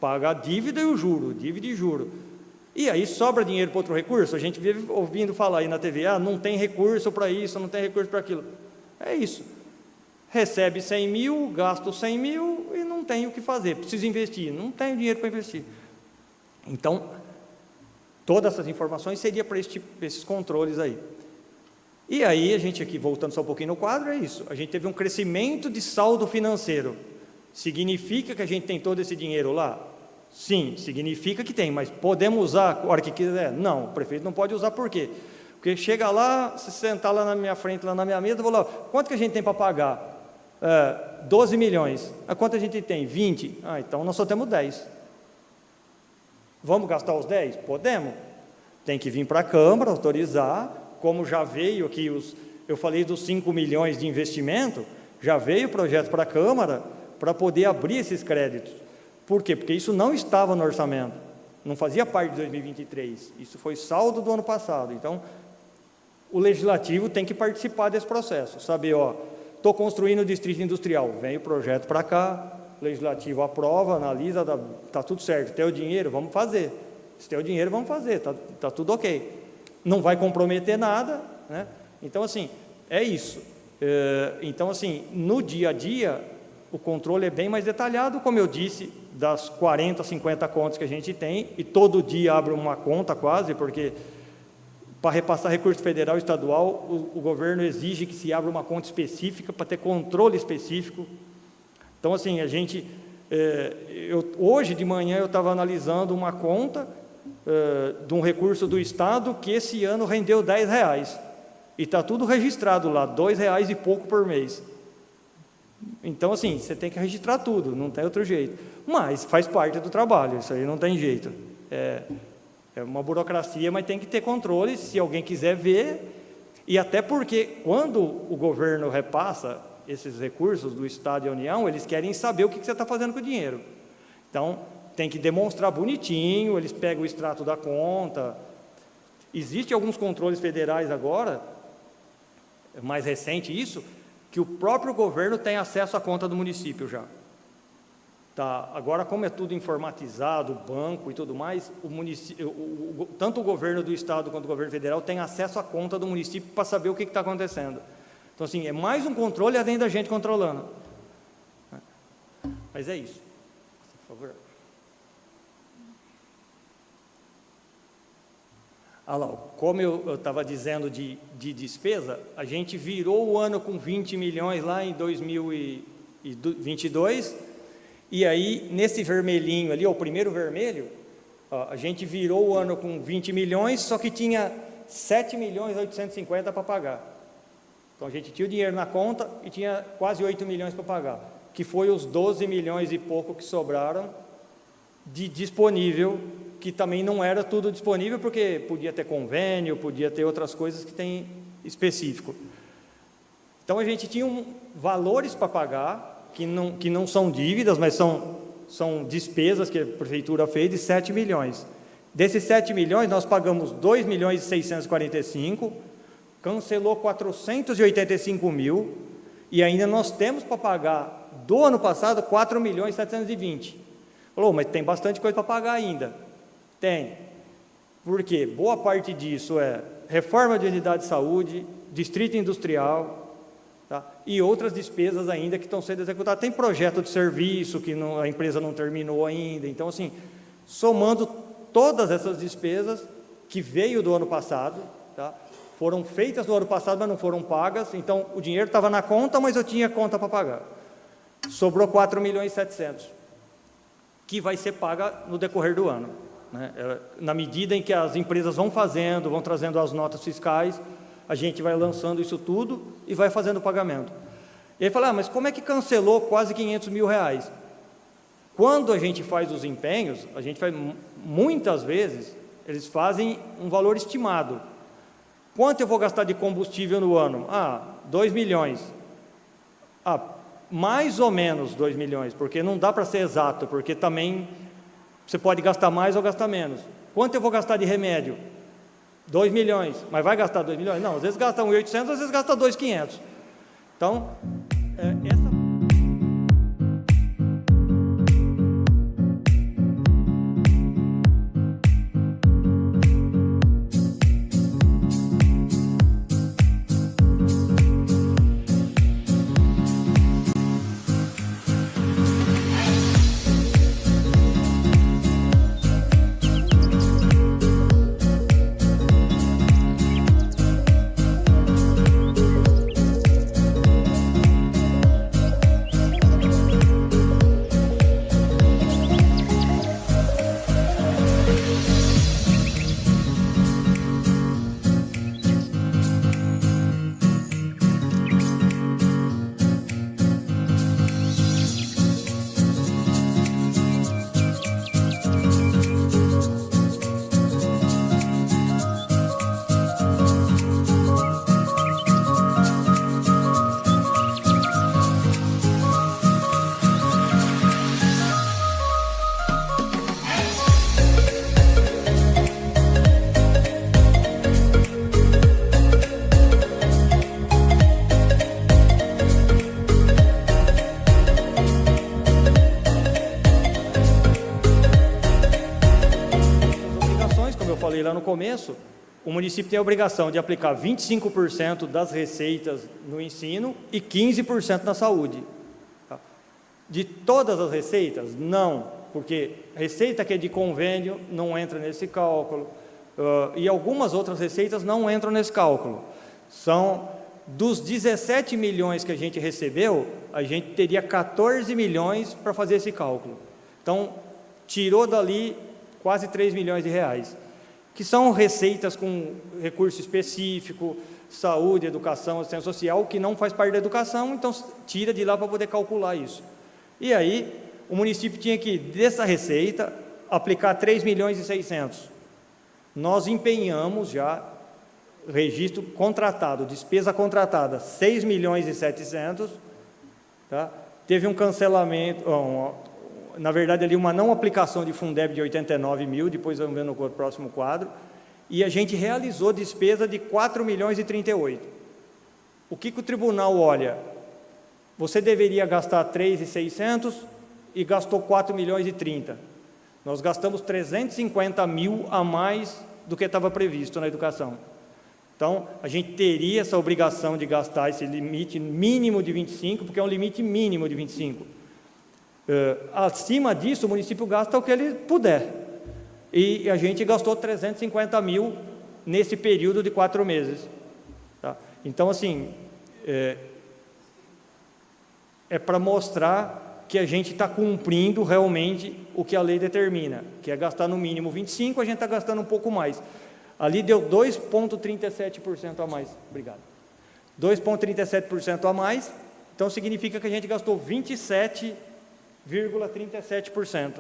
Paga a dívida e o juro, dívida e juro. E aí sobra dinheiro para outro recurso? A gente vive ouvindo falar aí na TV, não tem recurso para isso, não tem recurso para aquilo. É isso. Recebe 100 mil, gasta 100 mil e não tem o que fazer, precisa investir, não tem dinheiro para investir. Então, todas essas informações seriam para esses controles aí. E aí, a gente aqui, voltando só um pouquinho no quadro, é isso. A gente teve um crescimento de saldo financeiro. Significa que a gente tem todo esse dinheiro lá? Sim, significa que tem, mas podemos usar a hora que quiser? Não, o prefeito não pode usar, por quê? Porque chega lá, se sentar lá na minha frente, lá na minha mesa, eu vou lá, quanto que a gente tem para pagar? 12 milhões. Quanto a gente tem? 20. Então nós só temos 10. Vamos gastar os 10? Podemos. Tem que vir para a Câmara, autorizar, como já veio aqui, eu falei dos 5 milhões de investimento, já veio o projeto para a Câmara, para poder abrir esses créditos. Por quê? Porque isso não estava no orçamento, não fazia parte de 2023, isso foi saldo do ano passado. Então, o Legislativo tem que participar desse processo, saber, estou construindo o distrito industrial, vem o projeto para cá, o Legislativo aprova, analisa, está tudo certo, tem o dinheiro, vamos fazer. Se tem o dinheiro, vamos fazer, está tudo ok. Não vai comprometer nada, né? Então, assim, é isso. Então, assim, no dia a dia, o controle é bem mais detalhado, como eu disse, das 40, 50 contas que a gente tem, e todo dia abre uma conta quase, porque para repassar recurso federal e estadual, o governo exige que se abra uma conta específica para ter controle específico. Então, assim, a gente... hoje de manhã eu estava analisando uma conta de um recurso do Estado que esse ano rendeu R$10. E está tudo registrado lá, R$2 e pouco por mês. Então, assim, você tem que registrar tudo, não tem outro jeito. Mas faz parte do trabalho, isso aí não tem jeito. É uma burocracia, mas tem que ter controle, se alguém quiser ver. E até porque, quando o governo repassa esses recursos do Estado e da União, eles querem saber o que você está fazendo com o dinheiro. Então, tem que demonstrar bonitinho, eles pegam o extrato da conta. Existem alguns controles federais agora, mais recente isso, que o próprio governo tem acesso à conta do município já. Tá, agora, como é tudo informatizado, banco e tudo mais, tanto o governo do Estado quanto o governo federal tem acesso à conta do município para saber o que está acontecendo. Então, assim, é mais um controle além da gente controlando. Mas é isso. Por favor. Lá, como eu estava dizendo de despesa, a gente virou o ano com 20 milhões lá em 2022, e aí, nesse vermelhinho ali, o primeiro vermelho, a gente virou o ano com 20 milhões, só que tinha 7 milhões e 850 para pagar. Então, a gente tinha o dinheiro na conta e tinha quase 8 milhões para pagar, que foi os 12 milhões e pouco que sobraram de disponível, que também não era tudo disponível, porque podia ter convênio, podia ter outras coisas que tem específico. Então, a gente tinha valores para pagar, que não são dívidas, mas são despesas que a prefeitura fez de 7 milhões. Desses 7 milhões, nós pagamos 2 milhões e 645, cancelou 485 mil, e ainda nós temos para pagar, do ano passado, 4 milhões e 720. Falou, mas tem bastante coisa para pagar ainda. Tem. Por quê? Boa parte disso é reforma de unidade de saúde, distrito industrial, tá? E outras despesas ainda que estão sendo executadas. Tem projeto de serviço que a empresa não terminou ainda. Então, assim, somando todas essas despesas que veio do ano passado, tá? Foram feitas no ano passado, mas não foram pagas. Então, o dinheiro estava na conta, mas eu tinha conta para pagar. Sobrou 4 milhões e 700, que vai ser paga no decorrer do ano, né? Na medida em que as empresas vão fazendo, vão trazendo as notas fiscais, a gente vai lançando isso tudo e vai fazendo o pagamento. E aí fala, mas como é que cancelou quase 500 mil reais? Quando a gente faz os empenhos, a gente faz, muitas vezes, eles fazem um valor estimado. Quanto eu vou gastar de combustível no ano? 2 milhões. Mais ou menos 2 milhões, porque não dá para ser exato, porque também você pode gastar mais ou gastar menos. Quanto eu vou gastar de remédio? 2 milhões. Mas vai gastar 2 milhões? Não, às vezes gasta 1.800, às vezes gasta 2.500. Então, essa... falei lá no começo, o município tem a obrigação de aplicar 25% das receitas no ensino e 15% na saúde. De todas as receitas? Não, porque receita que é de convênio não entra nesse cálculo, e algumas outras receitas não entram nesse cálculo. São dos 17 milhões que a gente recebeu, a gente teria 14 milhões para fazer esse cálculo. Então, tirou dali quase 3 milhões de reais, que são receitas com recurso específico, saúde, educação, assistência social, que não faz parte da educação, então tira de lá para poder calcular isso. E aí, o município tinha que, dessa receita, aplicar 3 milhões e 600. Nós empenhamos já, registro contratado, despesa contratada, 6 milhões e 700, tá? Teve um cancelamento, na verdade, ali uma não aplicação de Fundeb de 89 mil, depois vamos ver no próximo quadro, e a gente realizou despesa de 4 milhões e 38. O que o tribunal olha? Você deveria gastar 3.600 e gastou 4 milhões e 30. Nós gastamos 350 mil a mais do que estava previsto na educação. Então, a gente teria essa obrigação de gastar esse limite mínimo de 25, porque é um limite mínimo de 25. Acima disso, o município gasta o que ele puder. E a gente gastou 350 mil nesse período de 4 meses. Tá? Então, assim, é para mostrar que a gente está cumprindo realmente o que a lei determina, que é gastar no mínimo 25, a gente está gastando um pouco mais. Ali deu 2,37% a mais. Obrigado. 2,37% a mais, então significa que a gente gastou 27,37%.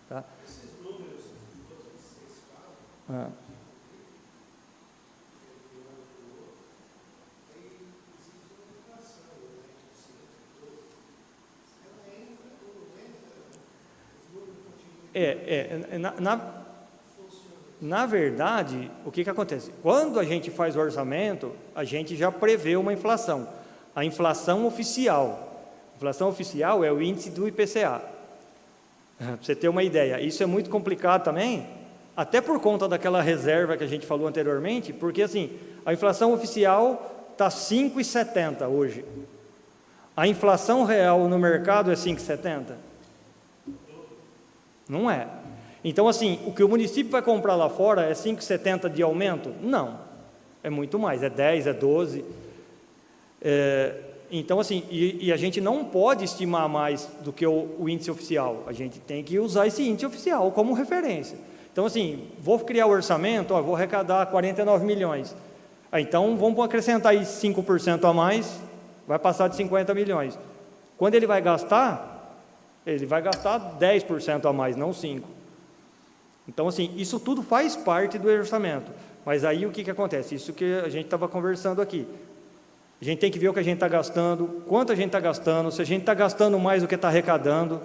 Tá? Esses números que vocês falam, Na verdade, o que acontece? Quando a gente faz o orçamento, a gente já prevê uma inflação. A inflação oficial. A inflação oficial é o índice do IPCA. Para você ter uma ideia, isso é muito complicado também, até por conta daquela reserva que a gente falou anteriormente, porque assim, a inflação oficial está 5,70 hoje. A inflação real no mercado é 5,70? Não é. Então, assim, o que o município vai comprar lá fora é 5,70 de aumento? Não. É muito mais, é 10, é 12. Então, assim, e a gente não pode estimar mais do que o índice oficial. A gente tem que usar esse índice oficial como referência. Então, assim, vou criar o orçamento, vou arrecadar 49 milhões. Então, vamos acrescentar aí 5% a mais, vai passar de 50 milhões. Quando ele vai gastar, Ele vai gastar 10% a mais, não 5%. Então, assim, isso tudo faz parte do orçamento. Mas aí o que acontece? Isso que a gente estava conversando aqui. A gente tem que ver o que a gente está gastando, quanto a gente está gastando, se a gente está gastando mais do que está arrecadando.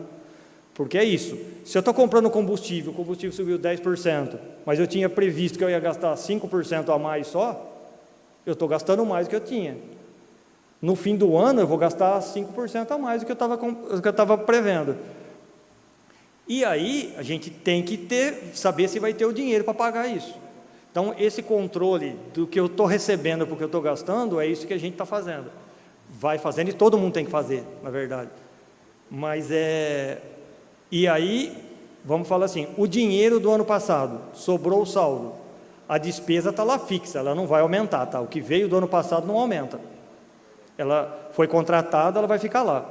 Porque é isso. Se eu estou comprando combustível, o combustível subiu 10%, mas eu tinha previsto que eu ia gastar 5% a mais só, eu estou gastando mais do que eu tinha. No fim do ano, eu vou gastar 5% a mais do que eu estava prevendo. E aí, a gente tem que saber se vai ter o dinheiro para pagar isso. Então, esse controle do que eu estou recebendo porque eu estou gastando, é isso que a gente está fazendo. Vai fazendo e todo mundo tem que fazer, na verdade. Mas E aí, vamos falar assim, o dinheiro do ano passado, sobrou o saldo. A despesa está lá fixa, ela não vai aumentar, tá? O que veio do ano passado não aumenta. Ela foi contratada, ela vai ficar lá.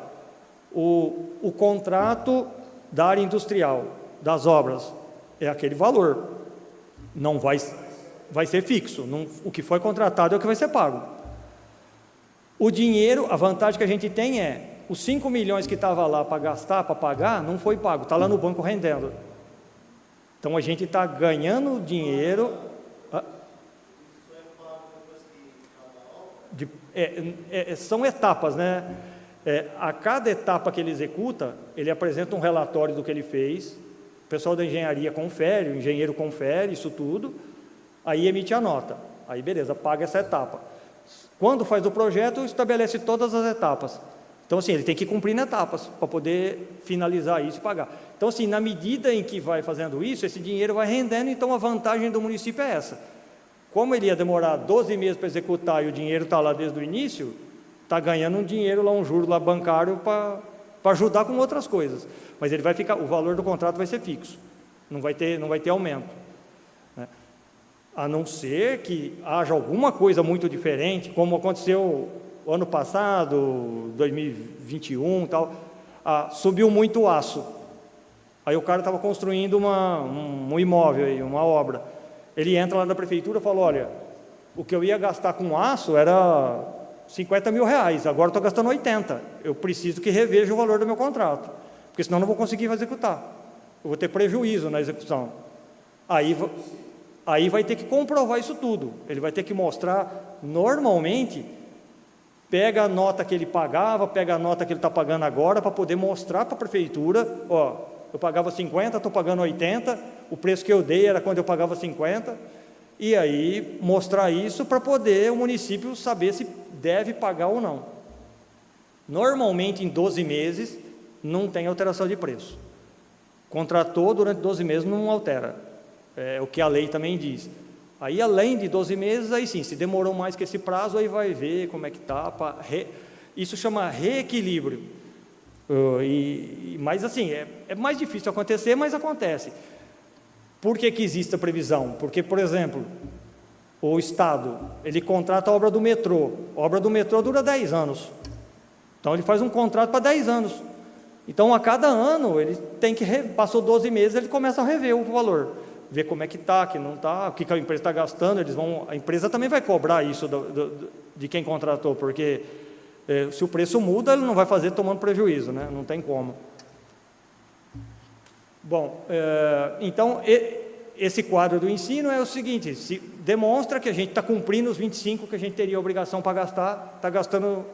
O contrato da área industrial, das obras, é aquele valor. Não vai ser fixo. O que foi contratado é o que vai ser pago. O dinheiro, a vantagem que a gente tem é, os 5 milhões que estava lá para gastar, para pagar, não foi pago, está lá no banco rendendo. Então a gente está ganhando dinheiro. São etapas, né? A cada etapa que ele executa, ele apresenta um relatório do que ele fez, o pessoal da engenharia confere, o engenheiro confere isso tudo, aí emite a nota, aí beleza, paga essa etapa. Quando faz o projeto, estabelece todas as etapas. Então, assim, ele tem que cumprir em etapas para poder finalizar isso e pagar. Então, assim, na medida em que vai fazendo isso, esse dinheiro vai rendendo, então a vantagem do município é essa. Como ele ia demorar 12 meses para executar e o dinheiro está lá desde o início, está ganhando um dinheiro lá, um juro lá bancário para ajudar com outras coisas. Mas ele vai ficar, o valor do contrato vai ser fixo, não vai ter aumento. Né? A não ser que haja alguma coisa muito diferente, como aconteceu o ano passado, 2021 e tal, subiu muito o aço. Aí o cara estava construindo um imóvel, aí, uma obra. Ele entra lá na prefeitura e fala, olha, o que eu ia gastar com aço era 50 mil reais, agora eu estou gastando 80. Eu preciso que reveja o valor do meu contrato, porque senão eu não vou conseguir executar. Eu vou ter prejuízo na execução. Aí vai ter que comprovar isso tudo. Ele vai ter que mostrar, normalmente, pega a nota que ele pagava, pega a nota que ele está pagando agora, para poder mostrar para a prefeitura, ó, eu pagava 50, estou pagando 80, o preço que eu dei era quando eu pagava 50, e aí mostrar isso para poder o município saber se deve pagar ou não. Normalmente, em 12 meses, não tem alteração de preço. Contratou durante 12 meses, não altera. É o que a lei também diz. Aí, além de 12 meses, aí sim, se demorou mais que esse prazo, aí vai ver como é que está. Isso chama reequilíbrio. Mas, assim, é mais difícil acontecer, mas acontece. Por que existe a previsão? Porque, por exemplo, o Estado, ele contrata a obra do metrô. A obra do metrô dura 10 anos. Então, ele faz um contrato para 10 anos. Então, a cada ano, ele tem que, passou 12 meses, ele começa a rever o valor. Ver como é que está, que não está, o que a empresa está gastando, a empresa também vai cobrar isso de quem contratou, porque se o preço muda, ele não vai fazer tomando prejuízo, né? Não tem como. Bom, então, esse quadro do ensino é o seguinte, demonstra que a gente está cumprindo os 25 que a gente teria a obrigação para gastar, está gastando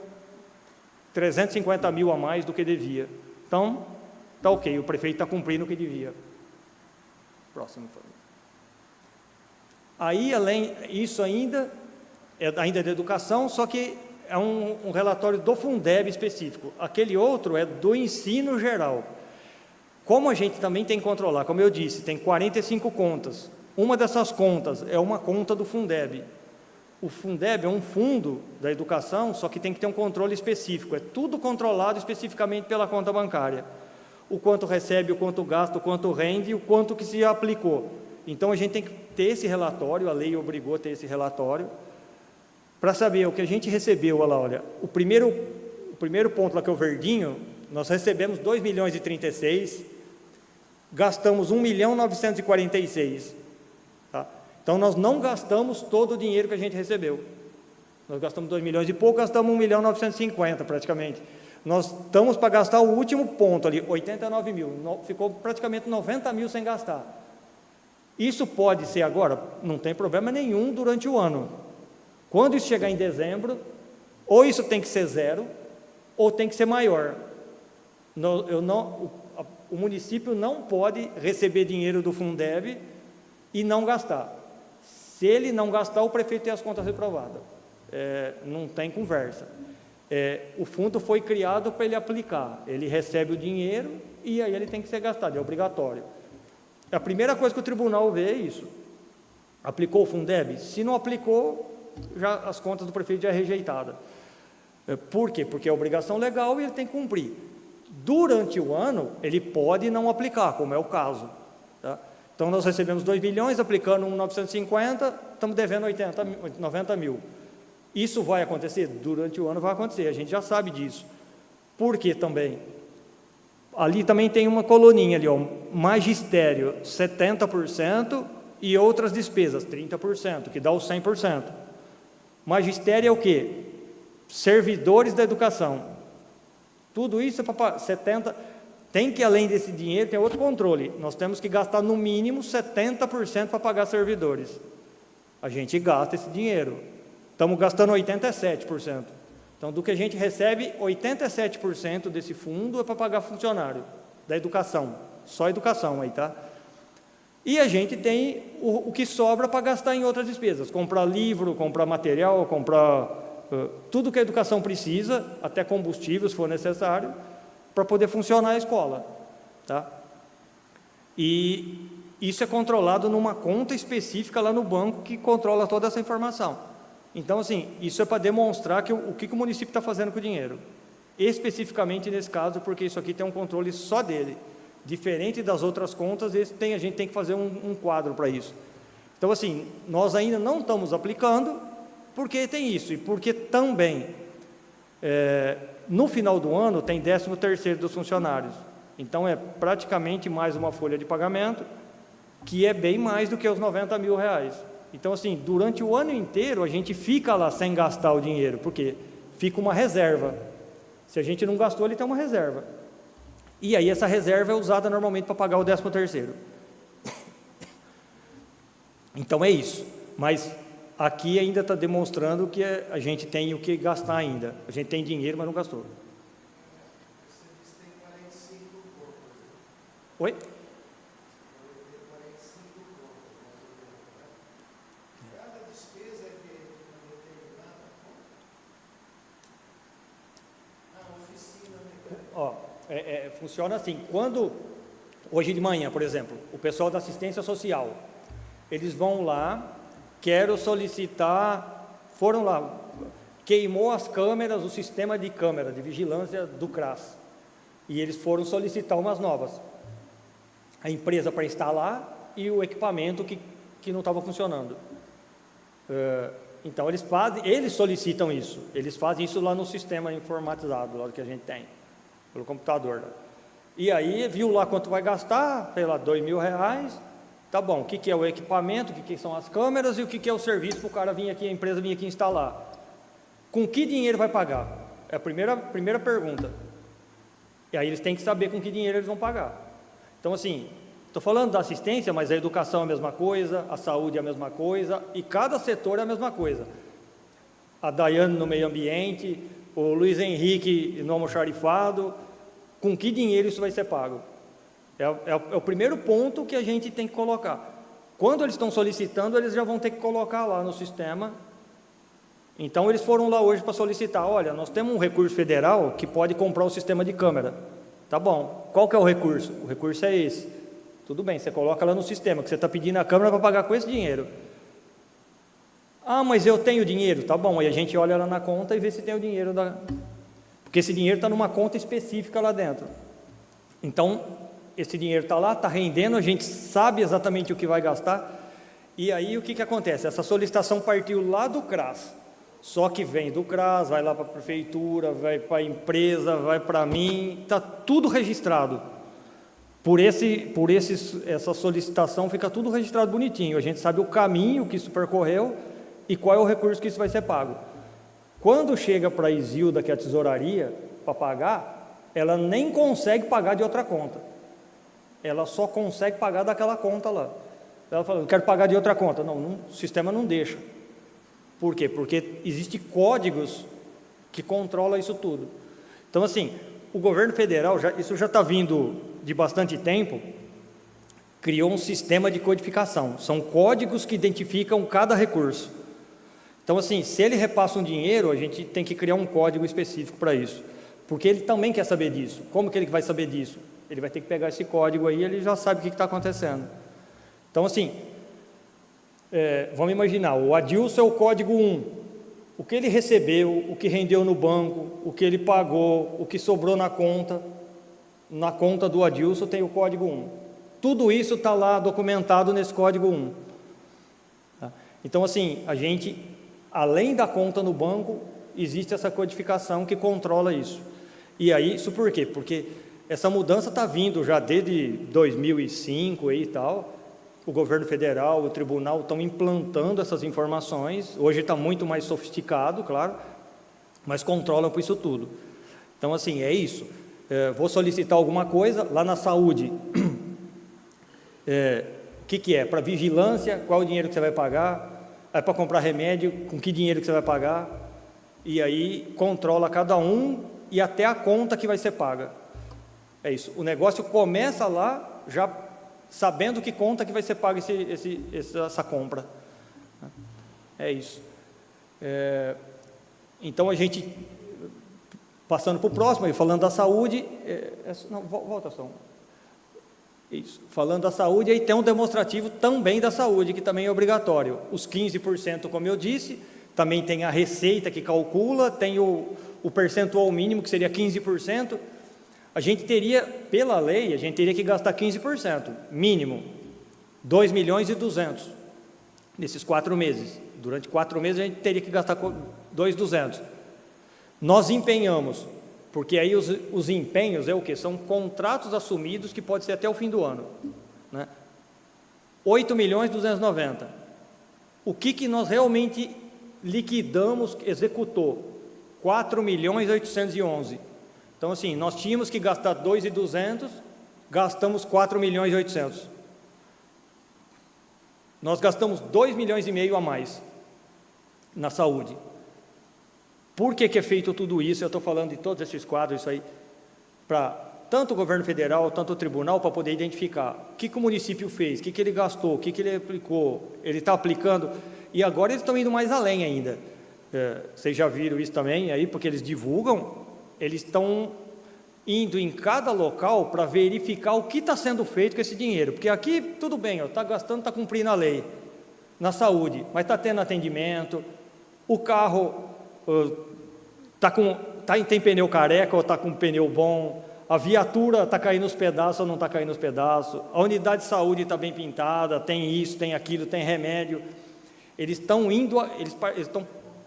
350 mil a mais do que devia. Então, está ok, o prefeito está cumprindo o que devia. Próximo. Aí, além isso ainda é da educação, só que é um relatório do Fundeb específico. Aquele outro é do ensino geral. Como a gente também tem que controlar, como eu disse, tem 45 contas. Uma dessas contas é uma conta do Fundeb. O Fundeb é um fundo da educação, só que tem que ter um controle específico. É tudo controlado especificamente pela conta bancária. O quanto recebe, o quanto gasta, o quanto rende e o quanto que se aplicou. Então, a gente tem que ter esse relatório, a lei obrigou a ter esse relatório, para saber o que a gente recebeu. Olha, o primeiro ponto lá que é o verdinho, nós recebemos 2 milhões e 36, gastamos 1.946.000. Tá? Então, nós não gastamos todo o dinheiro que a gente recebeu. Nós gastamos 2 milhões e pouco, gastamos 1.950.000 praticamente. nós estamos para gastar o último ponto ali, 89 mil, ficou praticamente 90 mil sem gastar. Isso pode ser agora? Não tem problema nenhum durante o ano. Quando isso chegar em dezembro, ou isso tem que ser zero, ou tem que ser maior. O município não pode receber dinheiro do Fundeb e não gastar. Se ele não gastar, o prefeito tem as contas reprovadas. Não tem conversa. O fundo foi criado para ele aplicar. Ele recebe o dinheiro e aí ele tem que ser gastado, é obrigatório. A primeira coisa que o tribunal vê é isso. Aplicou o Fundeb? Se não aplicou, já as contas do prefeito já é rejeitada. Por quê? Porque é obrigação legal e ele tem que cumprir. Durante o ano, ele pode não aplicar, como é o caso. Tá? Então, nós recebemos 2 bilhões, aplicando 950, estamos devendo 90 mil. Isso vai acontecer? Durante o ano vai acontecer, a gente já sabe disso. Por quê também? Ali também tem uma coluninha ali, ó, magistério 70% e outras despesas 30%, que dá o 100%. Magistério é o quê? Servidores da educação. Tudo isso é para 70%. Tem que, além desse dinheiro, tem outro controle. Nós temos que gastar no mínimo 70% para pagar servidores. A gente gasta esse dinheiro. Estamos gastando 87%. Então, do que a gente recebe, 87% desse fundo é para pagar funcionário da educação. Só educação aí, tá? E a gente tem o que sobra para gastar em outras despesas. Comprar livro, comprar material, comprar tudo que a educação precisa, até combustível, se for necessário, para poder funcionar a escola. Tá? E isso é controlado numa conta específica lá no banco que controla toda essa informação. Então, assim, isso é para demonstrar o que o município está fazendo com o dinheiro. Especificamente nesse caso, porque isso aqui tem um controle só dele. Diferente das outras contas, a gente tem que fazer um quadro para isso. Então, assim, nós ainda não estamos aplicando, porque tem isso, e porque também, no final do ano, tem 13º dos funcionários. Então, é praticamente mais uma folha de pagamento, que é bem mais do que os 90 mil reais. Então, assim, durante o ano inteiro, a gente fica lá sem gastar o dinheiro, porque fica uma reserva. Se a gente não gastou, ele tem uma reserva. E aí, essa reserva é usada normalmente para pagar o 13º. Então, é isso. Mas aqui ainda está demonstrando que a gente tem o que gastar ainda. A gente tem dinheiro, mas não gastou. Você disse que tem 45 pontos. Oi? 45 pontos. Cada despesa é de uma determinada conta? Oficina mecânica. Funciona assim. Quando, hoje de manhã, por exemplo, o pessoal da assistência social, eles vão lá, quero solicitar, foram lá, queimou as câmeras, o sistema de câmera, de vigilância do CRAS, e eles foram solicitar umas novas. A empresa para instalar e o equipamento que não estava funcionando. Então, eles solicitam isso, eles fazem isso lá no sistema informatizado, lá que a gente tem, pelo computador. Lá. E aí, viu lá quanto vai gastar, sei lá, 2 mil reais, tá bom, o que é o equipamento, o que são as câmeras e o que é o serviço para o cara vir aqui, a empresa vir aqui instalar. Com que dinheiro vai pagar? É a primeira pergunta. E aí eles têm que saber com que dinheiro eles vão pagar. Então, assim, estou falando da assistência, mas a educação é a mesma coisa, a saúde é a mesma coisa, e cada setor é a mesma coisa. A Daiane no meio ambiente, o Luiz Henrique no almoxarifado, com que dinheiro isso vai ser pago? É o primeiro ponto que a gente tem que colocar. Quando eles estão solicitando, eles já vão ter que colocar lá no sistema. Então, eles foram lá hoje para solicitar, olha, nós temos um recurso federal que pode comprar o sistema de câmera. Tá bom, qual que é o recurso? O recurso é esse. Tudo bem, você coloca lá no sistema, que você está pedindo a câmera para pagar com esse dinheiro. Ah, mas eu tenho dinheiro, tá bom, aí a gente olha lá na conta e vê se tem o dinheiro porque esse dinheiro está numa conta específica lá dentro. Então, esse dinheiro está lá, está rendendo, a gente sabe exatamente o que vai gastar, e aí o que acontece? Essa solicitação partiu lá do CRAS, só que vem do CRAS, vai lá para a prefeitura, vai para a empresa, vai para mim, está tudo registrado. Essa solicitação fica tudo registrado bonitinho, a gente sabe o caminho que isso percorreu e qual é o recurso que isso vai ser pago. Quando chega para a Isilda, que é a tesouraria, para pagar, ela nem consegue pagar de outra conta. Ela só consegue pagar daquela conta lá. Ela fala, eu quero pagar de outra conta. Não, o sistema não deixa. Por quê? Porque existem códigos que controlam isso tudo. Então, assim, o governo federal, isso já está vindo de bastante tempo, criou um sistema de codificação. São códigos que identificam cada recurso. Então, assim, se ele repassa um dinheiro, a gente tem que criar um código específico para isso. Porque ele também quer saber disso. Como que ele vai saber disso? Ele vai ter que pegar esse código aí, ele já sabe o que está acontecendo. Então, assim, vamos imaginar, o Adilson é o código 1. O que ele recebeu, o que rendeu no banco, o que ele pagou, o que sobrou na conta do Adilson tem o código 1. Tudo isso está lá documentado nesse código 1. Tá? Então, assim, a gente, além da conta no banco, existe essa codificação que controla isso. E aí, isso por quê? Porque essa mudança está vindo já desde 2005 e tal. O governo federal, o tribunal estão implantando essas informações. Hoje está muito mais sofisticado, claro, mas controlam por isso tudo. Então, assim, é isso. Vou solicitar alguma coisa lá na saúde. O que é? Para vigilância, qual o dinheiro que você vai pagar? É para comprar remédio, com que dinheiro que você vai pagar? E aí controla cada um e até a conta que vai ser paga. É isso. O negócio começa lá já sabendo que conta que vai ser paga essa compra. É isso. Então a gente, passando para o próximo, falando da saúde, não, volta só. Isso. Falando da saúde, aí tem um demonstrativo também da saúde, que também é obrigatório. Os 15%, como eu disse, também tem a receita que calcula, tem o percentual mínimo, que seria 15%. A gente teria, pela lei, a gente teria que gastar 15%, mínimo, 2 milhões e 200, nesses 4 meses. Durante 4 meses a gente teria que gastar 2.200. Nós empenhamos, porque aí os empenhos é o quê? São contratos assumidos que pode ser até o fim do ano, né? 8 milhões e 290. O que nós realmente liquidamos, executou? 4 milhões e 811. Então, assim, nós tínhamos que gastar 2.200, gastamos 4 milhões e 800. Nós gastamos 2 milhões e meio a mais na saúde. Por que é feito tudo isso? Eu estou falando de todos esses quadros, isso aí, para tanto o governo federal, tanto o tribunal, para poder identificar o que o município fez, o que ele gastou, o que ele aplicou, ele está aplicando, e agora eles estão indo mais além ainda. Vocês já viram isso também aí, porque eles divulgam. Eles estão indo em cada local para verificar o que está sendo feito com esse dinheiro. Porque aqui, tudo bem, está gastando, está cumprindo a lei, na saúde, mas está tendo atendimento, o carro tem pneu careca ou está com pneu bom, a viatura está caindo os pedaços ou não está caindo os pedaços, a unidade de saúde está bem pintada, tem isso, tem aquilo, tem remédio. Eles estão indo,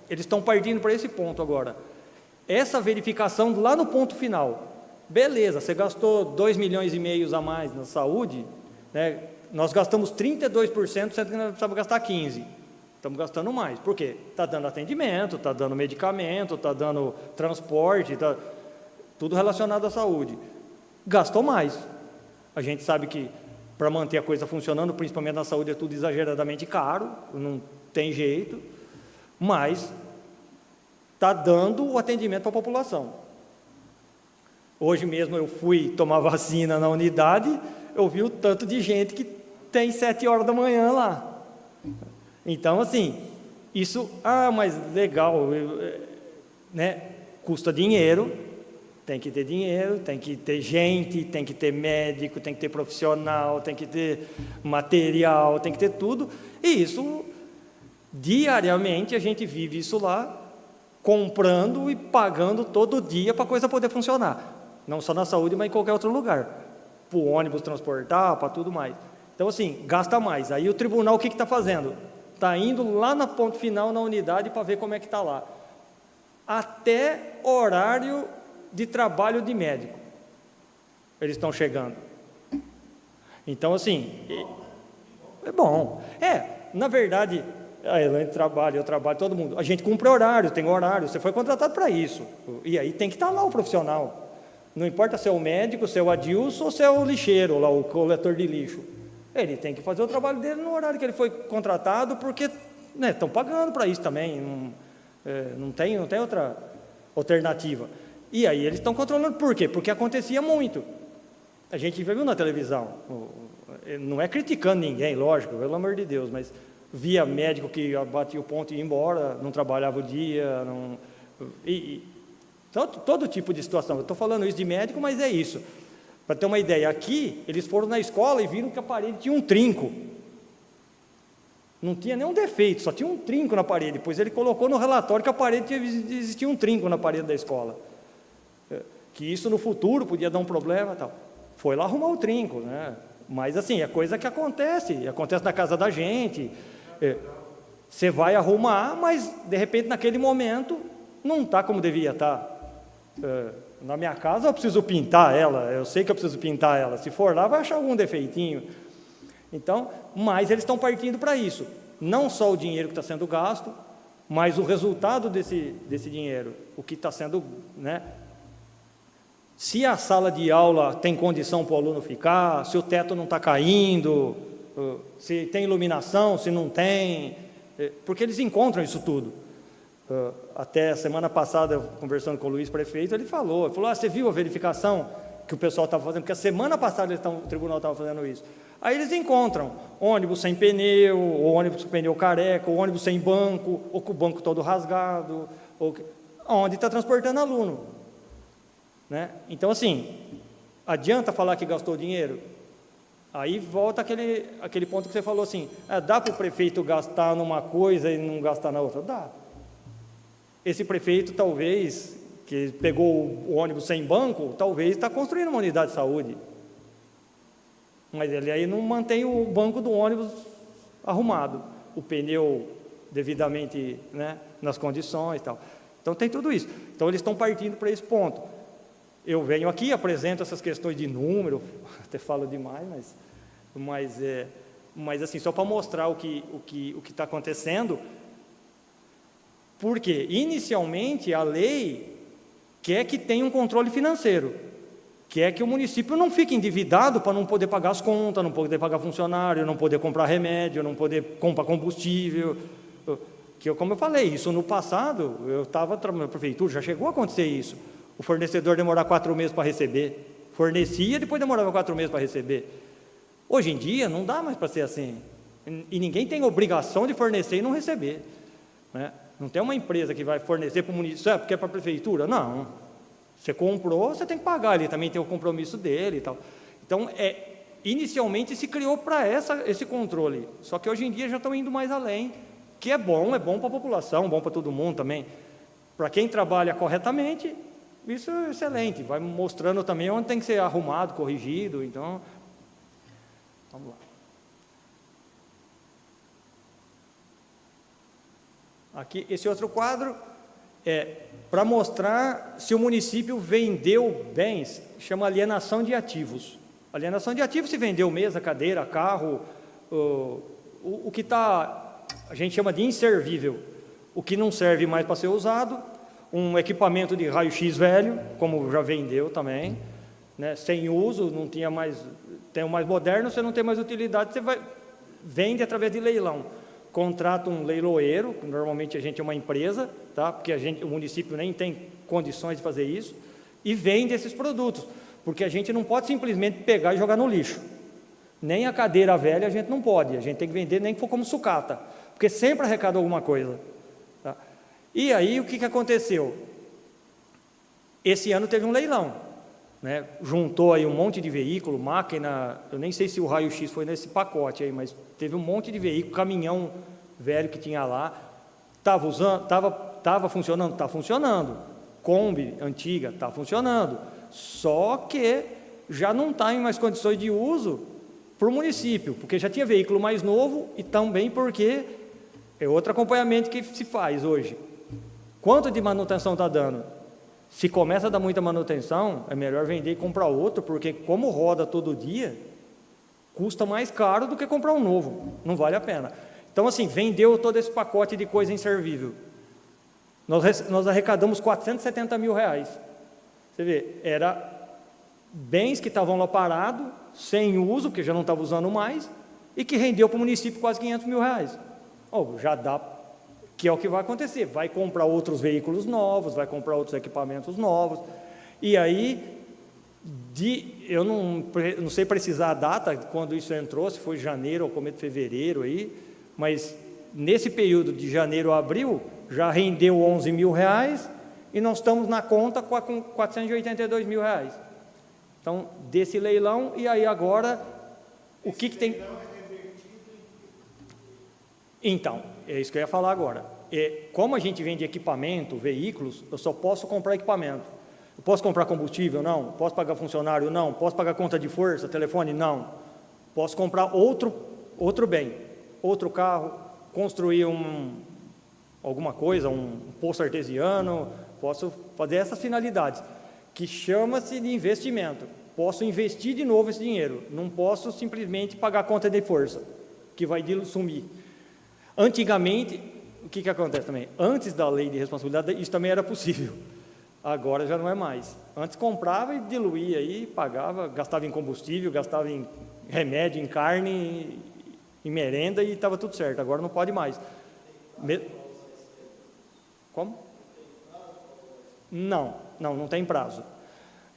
eles estão partindo para esse ponto agora. Essa verificação lá no ponto final, beleza, você gastou 2 milhões e meio a mais na saúde, né? Nós gastamos 32%, sendo que nós precisamos gastar 15%. Estamos gastando mais. Por quê? Está dando atendimento, está dando medicamento, está dando transporte, tudo relacionado à saúde. Gastou mais. A gente sabe que para manter a coisa funcionando, principalmente na saúde, é tudo exageradamente caro, não tem jeito, mas está dando o atendimento para a população. Hoje mesmo eu fui tomar vacina na unidade, eu vi o tanto de gente que tem 7 horas da manhã lá. Então, assim, isso, mas legal, né? Custa dinheiro, tem que ter dinheiro, tem que ter gente, tem que ter médico, tem que ter profissional, tem que ter material, tem que ter tudo, e isso, diariamente, a gente vive isso lá, comprando e pagando todo dia para a coisa poder funcionar. Não só na saúde, mas em qualquer outro lugar. Para o ônibus transportar, para tudo mais. Então, assim, gasta mais. Aí o tribunal o que está fazendo? Está indo lá na ponto final, na unidade, para ver como é que está lá. Até horário de trabalho de médico. Eles estão chegando. Então, assim, é bom. Na verdade, A Elaine trabalha, eu trabalho, todo mundo. A gente cumpre horário, tem horário, você foi contratado para isso. E aí tem que estar lá o profissional. Não importa se é o médico, se é o Adilson ou se é o lixeiro, lá, o coletor de lixo. Ele tem que fazer o trabalho dele no horário que ele foi contratado, porque estão pagando para isso também. Não tem outra alternativa. E aí eles estão controlando. Por quê? Porque acontecia muito. A gente viu na televisão. Não é criticando ninguém, lógico, pelo amor de Deus, mas via médico que batia o ponto e ia embora, não trabalhava o dia, todo tipo de situação. Eu estou falando isso de médico, mas é isso. Para ter uma ideia, aqui, eles foram na escola e viram que a parede tinha um trinco. Não tinha nenhum defeito, só tinha um trinco na parede. Depois ele colocou no relatório que a parede existia um trinco na parede da escola. Que isso no futuro podia dar um problema e tal. Foi lá arrumar o trinco, né? Mas assim, é coisa que acontece na casa da gente. Você vai arrumar, mas de repente naquele momento não está como devia estar. Na minha casa eu preciso pintar ela, eu sei que eu preciso pintar ela. Se for lá, vai achar algum defeitinho. Então, mas eles estão partindo para isso. Não só o dinheiro que está sendo gasto, mas o resultado desse dinheiro, o que está sendo, né? Se a sala de aula tem condição para o aluno ficar, se o teto não está caindo, se tem iluminação, se não tem, porque eles encontram isso tudo. Até semana passada, conversando com o Luiz Prefeito, ele falou, você viu a verificação que o pessoal estava fazendo? Porque a semana passada o tribunal estava fazendo isso. Aí eles encontram ônibus sem pneu, ou ônibus com pneu careca, ou ônibus sem banco, ou com o banco todo rasgado, onde está transportando aluno. Né? Então, assim, adianta falar que gastou dinheiro? Aí volta aquele ponto que você falou assim, dá para o prefeito gastar numa coisa e não gastar na outra? Dá. Esse prefeito, talvez, que pegou o ônibus sem banco, talvez está construindo uma unidade de saúde. Mas ele aí não mantém o banco do ônibus arrumado, o pneu devidamente, né, nas condições e tal. Então tem tudo isso. Então eles estão partindo para esse ponto. Eu venho aqui, apresento essas questões de número, até falo demais, mas assim, só para mostrar o que está acontecendo, porque inicialmente a lei quer que tenha um controle financeiro, quer que o município não fique endividado para não poder pagar as contas, não poder pagar funcionário, não poder comprar remédio, não poder comprar combustível, como eu falei, isso no passado, eu estava trabalhando na prefeitura, já chegou a acontecer isso. O fornecedor demorar 4 meses para receber. Fornecia, depois demorava 4 meses para receber. Hoje em dia, não dá mais para ser assim. E ninguém tem obrigação de fornecer e não receber. Né? Não tem uma empresa que vai fornecer para o município, porque é para a prefeitura. Não. Você comprou, você tem que pagar. Ele também tem o compromisso dele e tal. Então, inicialmente se criou para esse controle. Só que hoje em dia já estão indo mais além, que é bom para a população, bom para todo mundo também. Para quem trabalha corretamente, isso é excelente, vai mostrando também onde tem que ser arrumado, corrigido, então, vamos lá. Aqui, esse outro quadro é para mostrar se o município vendeu bens, chama alienação de ativos. Alienação de ativos se vendeu mesa, cadeira, carro, o que está, a gente chama de inservível, o que não serve mais para ser usado, um equipamento de raio-x velho, como já vendeu também, né, sem uso, não tinha mais, tem o mais moderno, você não tem mais utilidade, você vende através de leilão. Contrata um leiloeiro, normalmente a gente é uma empresa, tá, porque o município nem tem condições de fazer isso, e vende esses produtos, porque a gente não pode simplesmente pegar e jogar no lixo. Nem a cadeira velha a gente não pode, a gente tem que vender nem que for como sucata, porque sempre arrecada alguma coisa. Tá? E aí, o que aconteceu? Esse ano teve um leilão, né? Juntou aí um monte de veículo, máquina, eu nem sei se o raio-x foi nesse pacote aí, mas teve um monte de veículo, caminhão velho que tinha lá, estava funcionando? Está funcionando. Kombi antiga, está funcionando. Só que já não está em mais condições de uso para o município, porque já tinha veículo mais novo e também porque é outro acompanhamento que se faz hoje. Quanto de manutenção está dando? Se começa a dar muita manutenção, é melhor vender e comprar outro, porque como roda todo dia, custa mais caro do que comprar um novo, não vale a pena. Então, assim, vendeu todo esse pacote de coisa inservível. Nós arrecadamos R$470 mil. Você vê, era bens que estavam lá parados, sem uso, porque já não estava usando mais, e que rendeu para o município quase R$500 mil. Já dá, que é o que vai acontecer, vai comprar outros veículos novos, vai comprar outros equipamentos novos, e aí, eu não sei precisar a data, quando isso entrou, se foi janeiro ou começo de fevereiro, aí, mas nesse período de janeiro a abril, já rendeu R$11 mil, e nós estamos na conta com R$482 mil. Então, desse leilão, e aí agora, o que tem... Então, é isso que eu ia falar agora. Como a gente vende equipamento, veículos, eu só posso comprar equipamento. Eu posso comprar combustível? Não. Posso pagar funcionário? Não. Posso pagar conta de força, telefone? Não. Posso comprar outro bem, outro carro, construir alguma coisa, um poço artesiano, posso fazer essas finalidades, que chama-se de investimento. Posso investir de novo esse dinheiro, não posso simplesmente pagar a conta de força, que vai sumir. Antigamente, o que acontece também? Antes da lei de responsabilidade, isso também era possível. Agora já não é mais. Antes comprava e diluía aí, pagava, gastava em combustível, gastava em remédio, em carne, em merenda e estava tudo certo. Agora não pode mais. Como? Não tem prazo.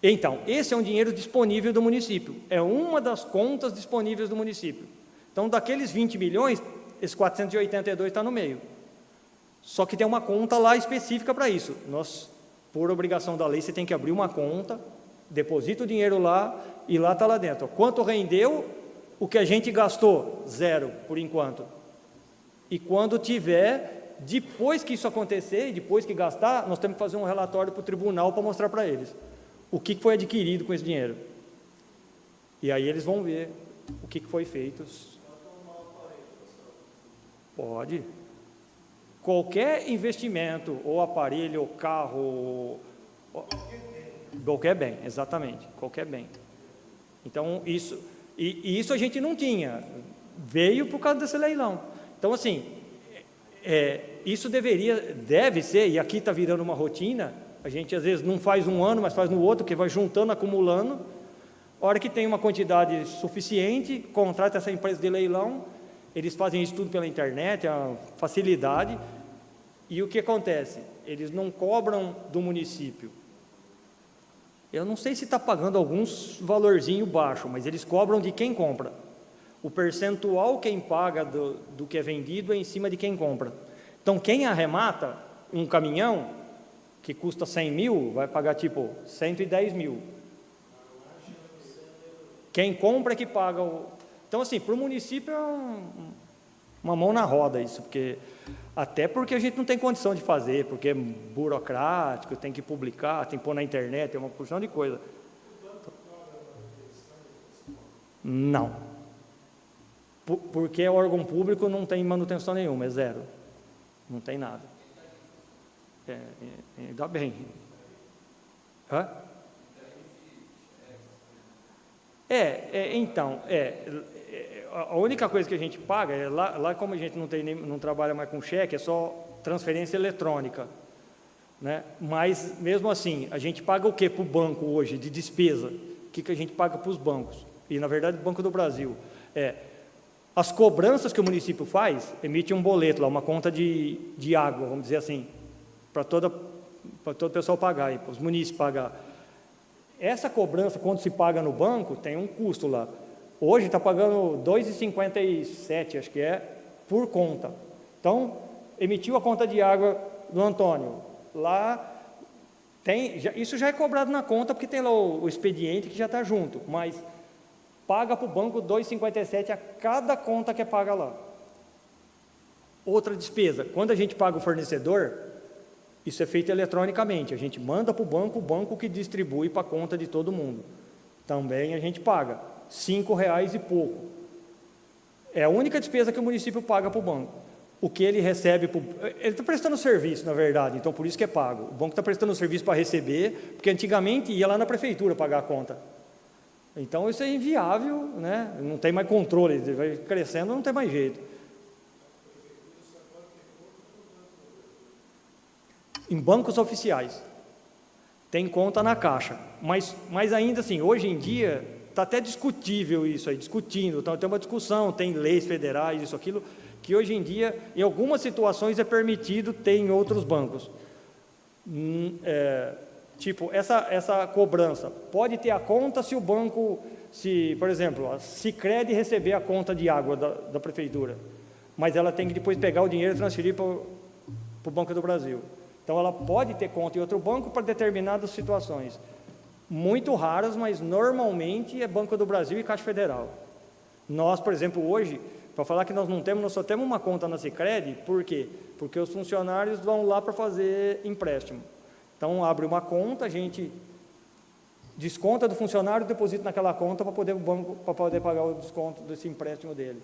Então, esse é um dinheiro disponível do município. É uma das contas disponíveis do município. Então, daqueles 20 milhões, esse 482 está no meio. Só que tem uma conta lá específica para isso. Por obrigação da lei, você tem que abrir uma conta, deposita o dinheiro lá e lá está lá dentro. Quanto rendeu, o que a gente gastou? 0, por enquanto. E quando tiver, depois que isso acontecer, e depois que gastar, nós temos que fazer um relatório para o tribunal para mostrar para eles o que foi adquirido com esse dinheiro. E aí eles vão ver o que foi feito. Pode. Qualquer investimento, ou aparelho, ou carro, qualquer bem, exatamente, qualquer bem. Então, isso a gente não tinha, veio por causa desse leilão. Então, assim, isso deve ser, e aqui está virando uma rotina, a gente às vezes não faz um ano, mas faz no outro, que vai juntando, acumulando. A hora que tem uma quantidade suficiente, contrata essa empresa de leilão, eles fazem isso tudo pela internet, é uma facilidade, e o que acontece? Eles não cobram do município. Eu não sei se está pagando alguns valorzinho baixo, mas eles cobram de quem compra. O percentual quem paga do que é vendido é em cima de quem compra. Então, quem arremata um caminhão, que custa 100 mil, vai pagar tipo 110 mil. Quem compra é que paga o... Então, assim, para o município é uma mão na roda isso, até porque a gente não tem condição de fazer, porque é burocrático, tem que publicar, tem que pôr na internet, tem uma porção de coisa. Não. Porque órgão público não tem manutenção nenhuma, é 0. Não tem nada. Ainda bem. Hã? Então, a única coisa que a gente paga, lá como a gente não trabalha mais com cheque, é só transferência eletrônica, né? Mas, mesmo assim, a gente paga o que para o banco hoje, de despesa? O que a gente paga para os bancos? E, na verdade, o Banco do Brasil. As cobranças que o município faz, emite um boleto lá, uma conta de água, vamos dizer assim, para todo o pessoal pagar, para os munícipes pagar. Essa cobrança, quando se paga no banco, tem um custo lá. Hoje está pagando R$ 2,57, acho que por conta. Então, emitiu a conta de água do Antônio. Lá, isso já é cobrado na conta, porque tem lá o expediente que já está junto, mas paga para o banco R$ 2,57 a cada conta que é paga lá. Outra despesa, quando a gente paga o fornecedor, isso é feito eletronicamente, a gente manda para o banco que distribui para a conta de todo mundo. Também a gente paga R$ 5,00 e pouco. É a única despesa que o município paga para o banco. O que ele recebe, ele está prestando serviço, na verdade, então por isso que é pago. O banco está prestando serviço para receber, porque antigamente ia lá na prefeitura pagar a conta. Então isso é inviável, né? Não tem mais controle, vai crescendo, não tem mais jeito. em bancos oficiais. Tem conta na Caixa. Mas ainda assim, hoje em dia, está até discutível isso aí, discutindo. Então, tem uma discussão, tem leis federais, isso, aquilo, que hoje em dia, em algumas situações, é permitido ter em outros bancos. Tipo, essa cobrança pode ter a conta se o banco, por exemplo, a Sicredi receber a conta de água da prefeitura, mas ela tem que depois pegar o dinheiro e transferir para o Banco do Brasil. Então, ela pode ter conta em outro banco para determinadas situações. Muito raras, mas normalmente é Banco do Brasil e Caixa Federal. Nós, por exemplo, hoje, para falar que nós só temos uma conta na Sicredi, por quê? Porque os funcionários vão lá para fazer empréstimo. Então, abre uma conta, a gente desconta do funcionário, deposita naquela conta para poder pagar o desconto desse empréstimo dele.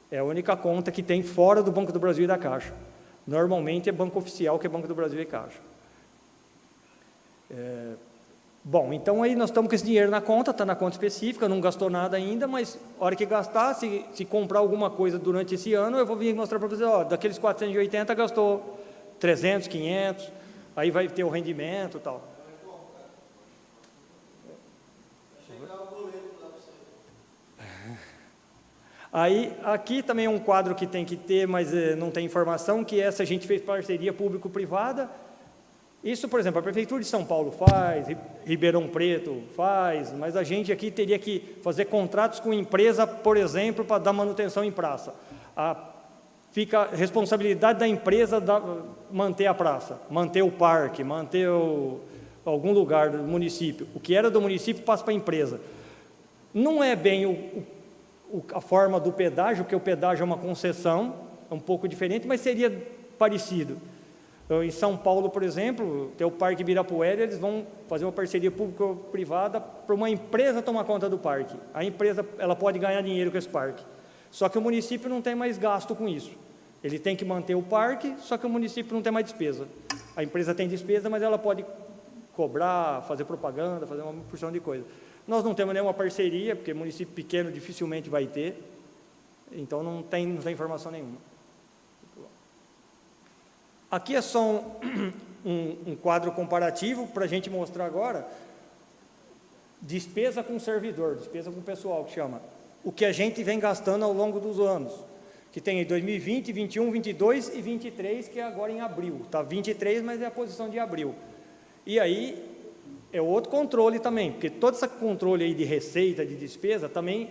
É a única conta que tem fora do Banco do Brasil e da Caixa. Normalmente é banco oficial, que é Banco do Brasil e Caixa. Bom, então aí nós estamos com esse dinheiro na conta, está na conta específica, não gastou nada ainda, mas a hora que gastar, se comprar alguma coisa durante esse ano, eu vou vir mostrar para vocês, ó, daqueles 480 gastou 300, 500, aí vai ter o rendimento e tal. Aí, aqui também é um quadro que tem que ter, mas não tem informação, que essa a gente fez parceria público-privada. Isso, por exemplo, a Prefeitura de São Paulo faz, Ribeirão Preto faz, mas a gente aqui teria que fazer contratos com empresa, por exemplo, para dar manutenção em praça. Fica a responsabilidade da empresa manter a praça, manter o parque, manter algum lugar do município. O que era do município passa para a empresa. Não é bem a forma do pedágio, porque o pedágio é uma concessão, é um pouco diferente, mas seria parecido. Então, em São Paulo, por exemplo, tem o Parque Ibirapuera, eles vão fazer uma parceria público-privada para uma empresa tomar conta do parque. A empresa ela pode ganhar dinheiro com esse parque. Só que o município não tem mais gasto com isso. Ele tem que manter o parque, só que o município não tem mais despesa. A empresa tem despesa, mas ela pode cobrar, fazer propaganda, fazer uma porção de coisa. Nós não temos nenhuma parceria, porque município pequeno dificilmente vai ter, então não tem informação nenhuma. Aqui é só um quadro comparativo para a gente mostrar agora despesa com servidor, despesa com pessoal, que chama. O que a gente vem gastando ao longo dos anos, que tem em 2020, 21, 22 e 23, que é agora em abril. Está 23, mas é a posição de abril. E aí é outro controle também, porque todo esse controle aí de receita, de despesa, também,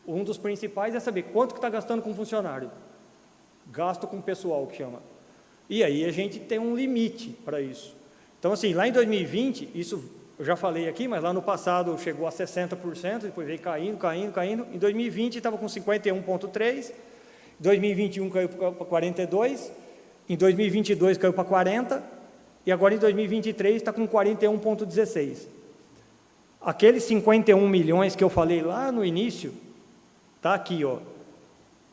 um dos principais é saber quanto que está gastando com funcionário. Gasto com pessoal, que chama. E aí a gente tem um limite para isso. Então, assim, lá em 2020, isso eu já falei aqui, mas lá no passado chegou a 60%, depois veio caindo. Em 2020 estava com 51,3%, em 2021 caiu para 42%, em 2022 caiu para 40%, e agora em 2023 está com 41,16%. Aqueles 51 milhões que eu falei lá no início, está aqui, ó.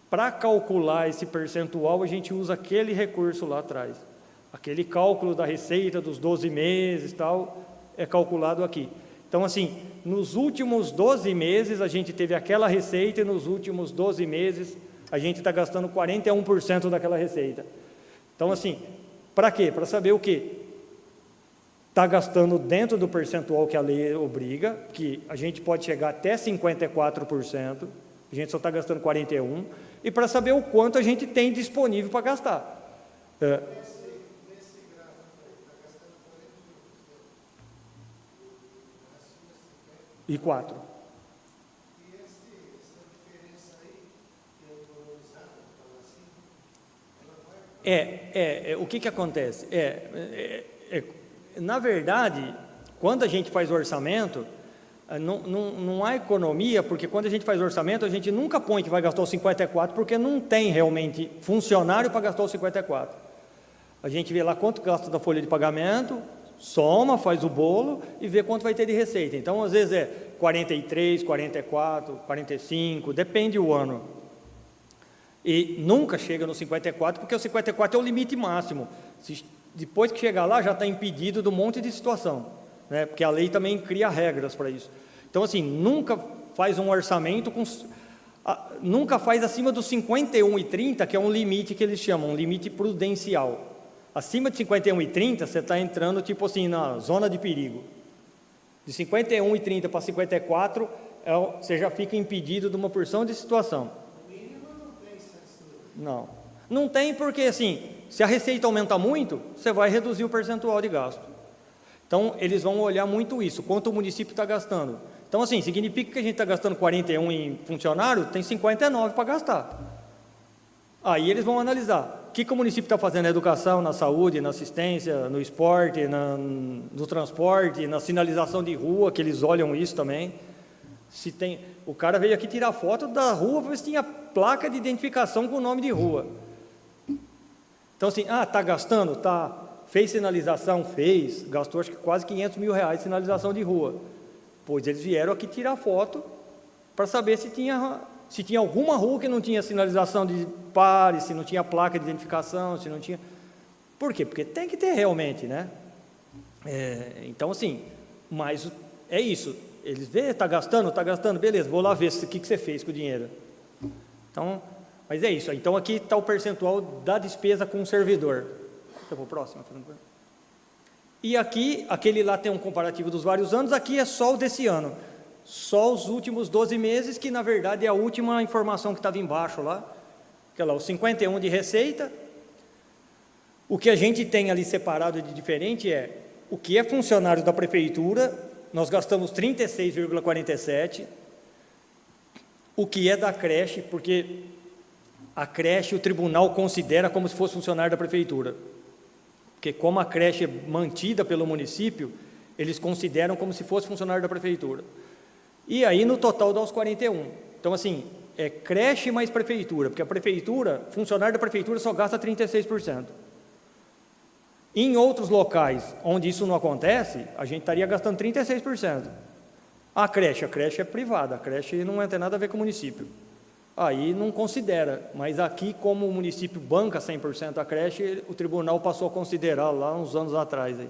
Para calcular esse percentual, a gente usa aquele recurso lá atrás. Aquele cálculo da receita dos 12 meses, tal, é calculado aqui. Então, assim, nos últimos 12 meses, a gente teve aquela receita, e nos últimos 12 meses, a gente está gastando 41% daquela receita. Então, assim, para quê? Para saber o quê? Está gastando dentro do percentual que a lei obriga, que a gente pode chegar até 54%, a gente só está gastando 41%, e para saber o quanto a gente tem disponível para gastar. Nesse gráfico aí, está gastando 41%. E 4%. E essa diferença aí, que é valorizada, fala assim, ela vai... O que acontece? Na verdade, quando a gente faz o orçamento, não há economia, porque quando a gente faz orçamento, a gente nunca põe que vai gastar os 54, porque não tem realmente funcionário para gastar os 54. A gente vê lá quanto gasta da folha de pagamento, soma, faz o bolo e vê quanto vai ter de receita. Então, às vezes é 43, 44, 45, depende do ano. E nunca chega no 54, porque o 54 é o limite máximo. Depois que chegar lá, já está impedido de um monte de situação, né? Porque a lei também cria regras para isso. Então, assim, nunca faz um orçamento nunca faz acima dos 51,30, que é um limite que eles chamam, um limite prudencial. Acima de 51,30, você está entrando, tipo assim, na zona de perigo. De 51,30 para 54, você já fica impedido de uma porção de situação. O mínimo não tem censura. Não. Não tem porque, assim, se a receita aumenta muito, você vai reduzir o percentual de gasto. Então, eles vão olhar muito isso, quanto o município está gastando. Então, assim, significa que a gente está gastando 41 em funcionário, tem 59 para gastar. Aí eles vão analisar o que o município está fazendo na educação, na saúde, na assistência, no esporte, no transporte, na sinalização de rua, que eles olham isso também. Se tem, o cara veio aqui tirar foto da rua para ver se tinha placa de identificação com o nome de rua. Então, assim, está gastando? Tá. Fez sinalização? Fez. Gastou, acho que quase R$500 mil em sinalização de rua. Pois eles vieram aqui tirar foto para saber se tinha alguma rua que não tinha sinalização de pare, se não tinha placa de identificação, se não tinha... Por quê? Porque tem que ter realmente, né? Então, assim, mas é isso. Eles veem, está gastando, beleza, vou lá ver o que você fez com o dinheiro. Então, mas é isso. Então, aqui está o percentual da despesa com o servidor. Vou para o próximo. E aqui, aquele lá tem um comparativo dos vários anos, aqui é só o desse ano. Só os últimos 12 meses, que na verdade é a última informação que estava embaixo lá, que é lá, os 51 de receita. O que a gente tem ali separado de diferente é o que é funcionário da prefeitura, nós gastamos 36,47, o que é da creche, porque a creche o tribunal considera como se fosse funcionário da prefeitura, porque como a creche é mantida pelo município, eles consideram como se fosse funcionário da prefeitura. E aí, no total, dá os 41. Então, assim, é creche mais prefeitura, porque a prefeitura, funcionário da prefeitura só gasta 36%. Em outros locais onde isso não acontece, a gente estaria gastando 36%. A creche é privada, a creche não tem nada a ver com o município. Aí não considera, mas aqui, como o município banca 100% a creche, o tribunal passou a considerar lá uns anos atrás. Aí.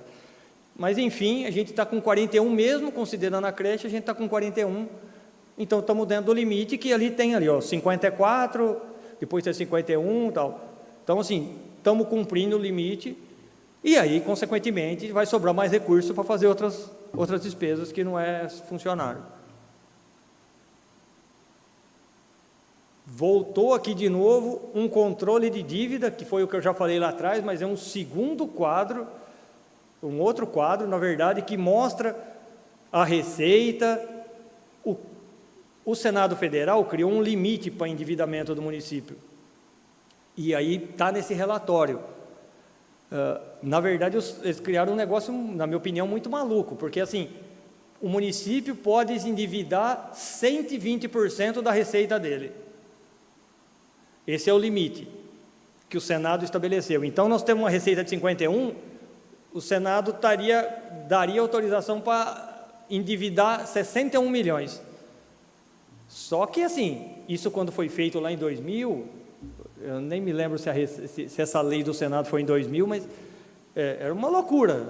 Mas, enfim, a gente está com 41 mesmo, considerando a creche, a gente está com 41, então estamos dentro do limite, que ali tem ali, ó, 54, depois tem 51 e tal. Então, assim, estamos cumprindo o limite, e aí, consequentemente, vai sobrar mais recurso para fazer outras despesas que não é funcionário. Voltou aqui de novo um controle de dívida, que foi o que eu já falei lá atrás, mas é um segundo quadro, um outro quadro, na verdade, que mostra a receita. O Senado Federal criou um limite para endividamento do município. E aí está nesse relatório. Na verdade, eles criaram um negócio, na minha opinião, muito maluco, porque assim, o município pode se endividar 120% da receita dele. Esse é o limite que o Senado estabeleceu. Então, nós temos uma receita de 51, o Senado daria autorização para endividar 61 milhões. Só que, assim, isso quando foi feito lá em 2000, eu nem me lembro se essa lei do Senado foi em 2000, mas era uma loucura.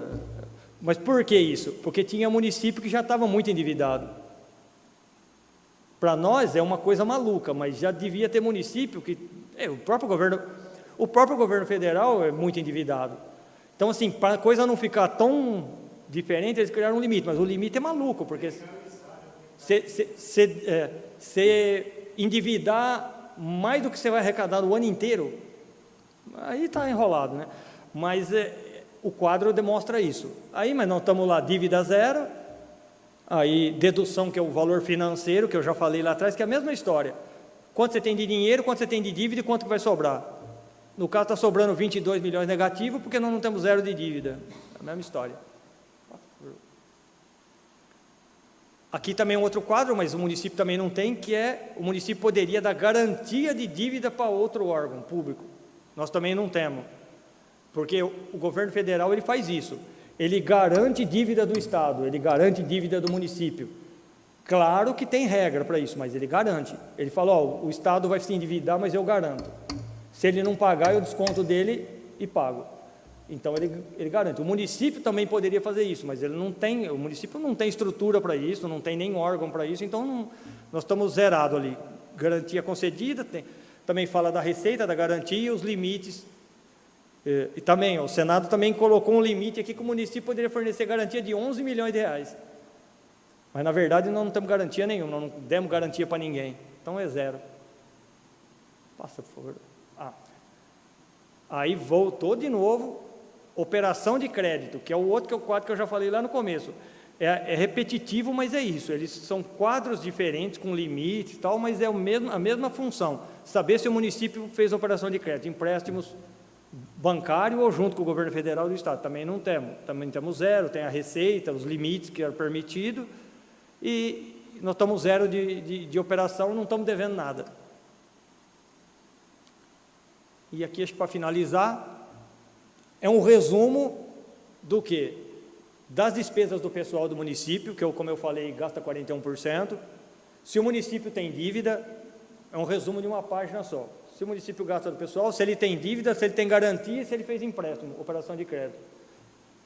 Mas por que isso? Porque tinha município que já estava muito endividado. Para nós é uma coisa maluca, mas já devia ter município que... o próprio governo federal é muito endividado. Então, assim, para a coisa não ficar tão diferente, eles criaram um limite, mas o limite é maluco, porque se endividar mais do que você vai arrecadar no ano inteiro, aí está enrolado, né? Mas o quadro demonstra isso. Aí, mas nós estamos lá, dívida zero, aí dedução, que é o valor financeiro, que eu já falei lá atrás, que é a mesma história. Quanto você tem de dinheiro, quanto você tem de dívida e quanto que vai sobrar. No caso, está sobrando 22 milhões negativo, porque nós não temos zero de dívida. É a mesma história. Aqui também é um outro quadro, mas o município também não tem, que é, o município poderia dar garantia de dívida para outro órgão público. Nós também não temos. Porque o governo federal, ele faz isso. Ele garante dívida do Estado, ele garante dívida do município. Claro que tem regra para isso, mas ele garante. Ele fala, o Estado vai se endividar, mas eu garanto. Se ele não pagar, eu desconto dele e pago. Então, ele garante. O município também poderia fazer isso, mas o município não tem estrutura para isso, não tem nem órgão para isso, então nós estamos zerados ali. Garantia concedida, também fala da receita, da garantia, os limites E também, o Senado também colocou um limite aqui que o município poderia fornecer garantia de 11 milhões de reais. Mas, na verdade, nós não temos garantia nenhuma, nós não demos garantia para ninguém. Então, é zero. Passa, por favor. Aí voltou de novo, operação de crédito, que é o outro quadro que eu já falei lá no começo. É repetitivo, mas é isso. Eles são quadros diferentes, com limites e tal, mas é a mesma função. Saber se o município fez operação de crédito, empréstimos bancário ou junto com o governo federal do estado. Também não temos. Também temos zero, tem a receita, os limites que é permitido, e nós estamos zero de operação, não estamos devendo nada. E aqui, acho que para finalizar, é um resumo do quê? Das despesas do pessoal do município, que, como eu falei, gasta 41%. Se o município tem dívida, é um resumo de uma página só. Se o município gasta do pessoal, se ele tem dívida, se ele tem garantia, se ele fez empréstimo, operação de crédito.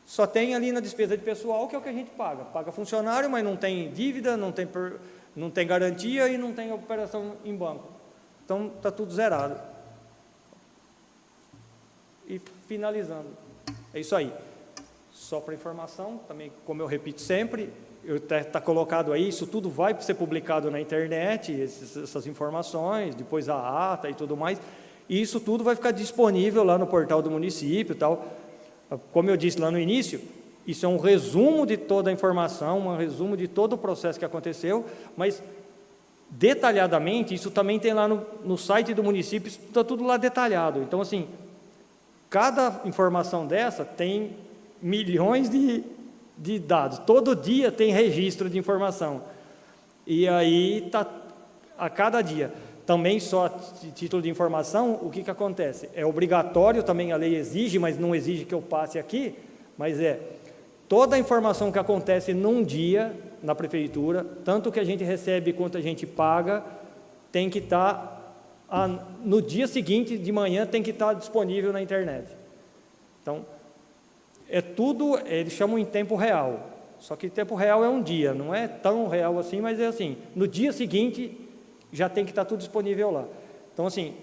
Só tem ali na despesa de pessoal, que é o que a gente paga. Paga funcionário, mas não tem dívida, não tem garantia e não tem operação em banco. Então, está tudo zerado. E finalizando, é isso aí. Só para informação, também, como eu repito sempre, está colocado aí, isso tudo vai ser publicado na internet, essas informações, depois a ata e tudo mais, e isso tudo vai ficar disponível lá no portal do município e tal. Como eu disse lá no início, isso é um resumo de toda a informação, um resumo de todo o processo que aconteceu, mas detalhadamente, isso também tem lá no site do município, está tudo lá detalhado. Então, assim, cada informação dessa tem milhões de dados. Todo dia tem registro de informação. E aí, a cada dia. Também só título de informação, o que acontece? É obrigatório, também a lei exige, mas não exige que eu passe aqui, mas toda a informação que acontece num dia na prefeitura, tanto que a gente recebe quanto a gente paga, tem que estar, no dia seguinte de manhã, tem que estar disponível na internet. Então, é tudo, eles chamam em tempo real, só que tempo real é um dia, não é tão real assim, mas é assim, no dia seguinte já tem que estar tudo disponível lá. Então, assim,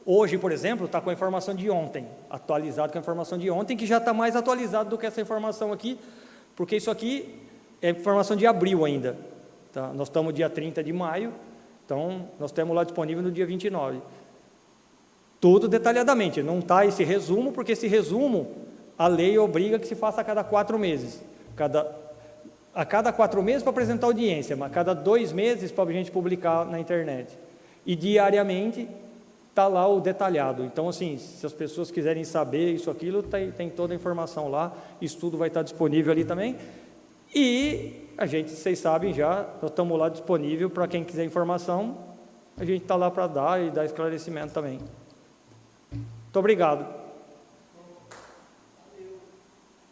hoje, por exemplo, está com a informação de ontem, atualizado com a informação de ontem, que já está mais atualizado do que essa informação aqui, porque isso aqui é informação de abril ainda, tá? Nós estamos dia 30 de maio, então nós temos lá disponível no dia 29. Tudo detalhadamente, não está esse resumo, porque esse resumo, a lei obriga que se faça a cada 4 meses. A cada 4 meses para apresentar audiência, mas a cada 2 meses para a gente publicar na internet. E diariamente está lá o detalhado. Então, assim, se as pessoas quiserem saber isso, aquilo, tem toda a informação lá, isso tudo vai estar disponível ali também. E a gente, vocês sabem já, nós estamos lá disponível para quem quiser informação, a gente está lá para dar e dar esclarecimento também. Muito obrigado.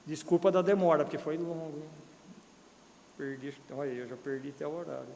Desculpa da demora, porque foi longo. Olha, eu já perdi até o horário.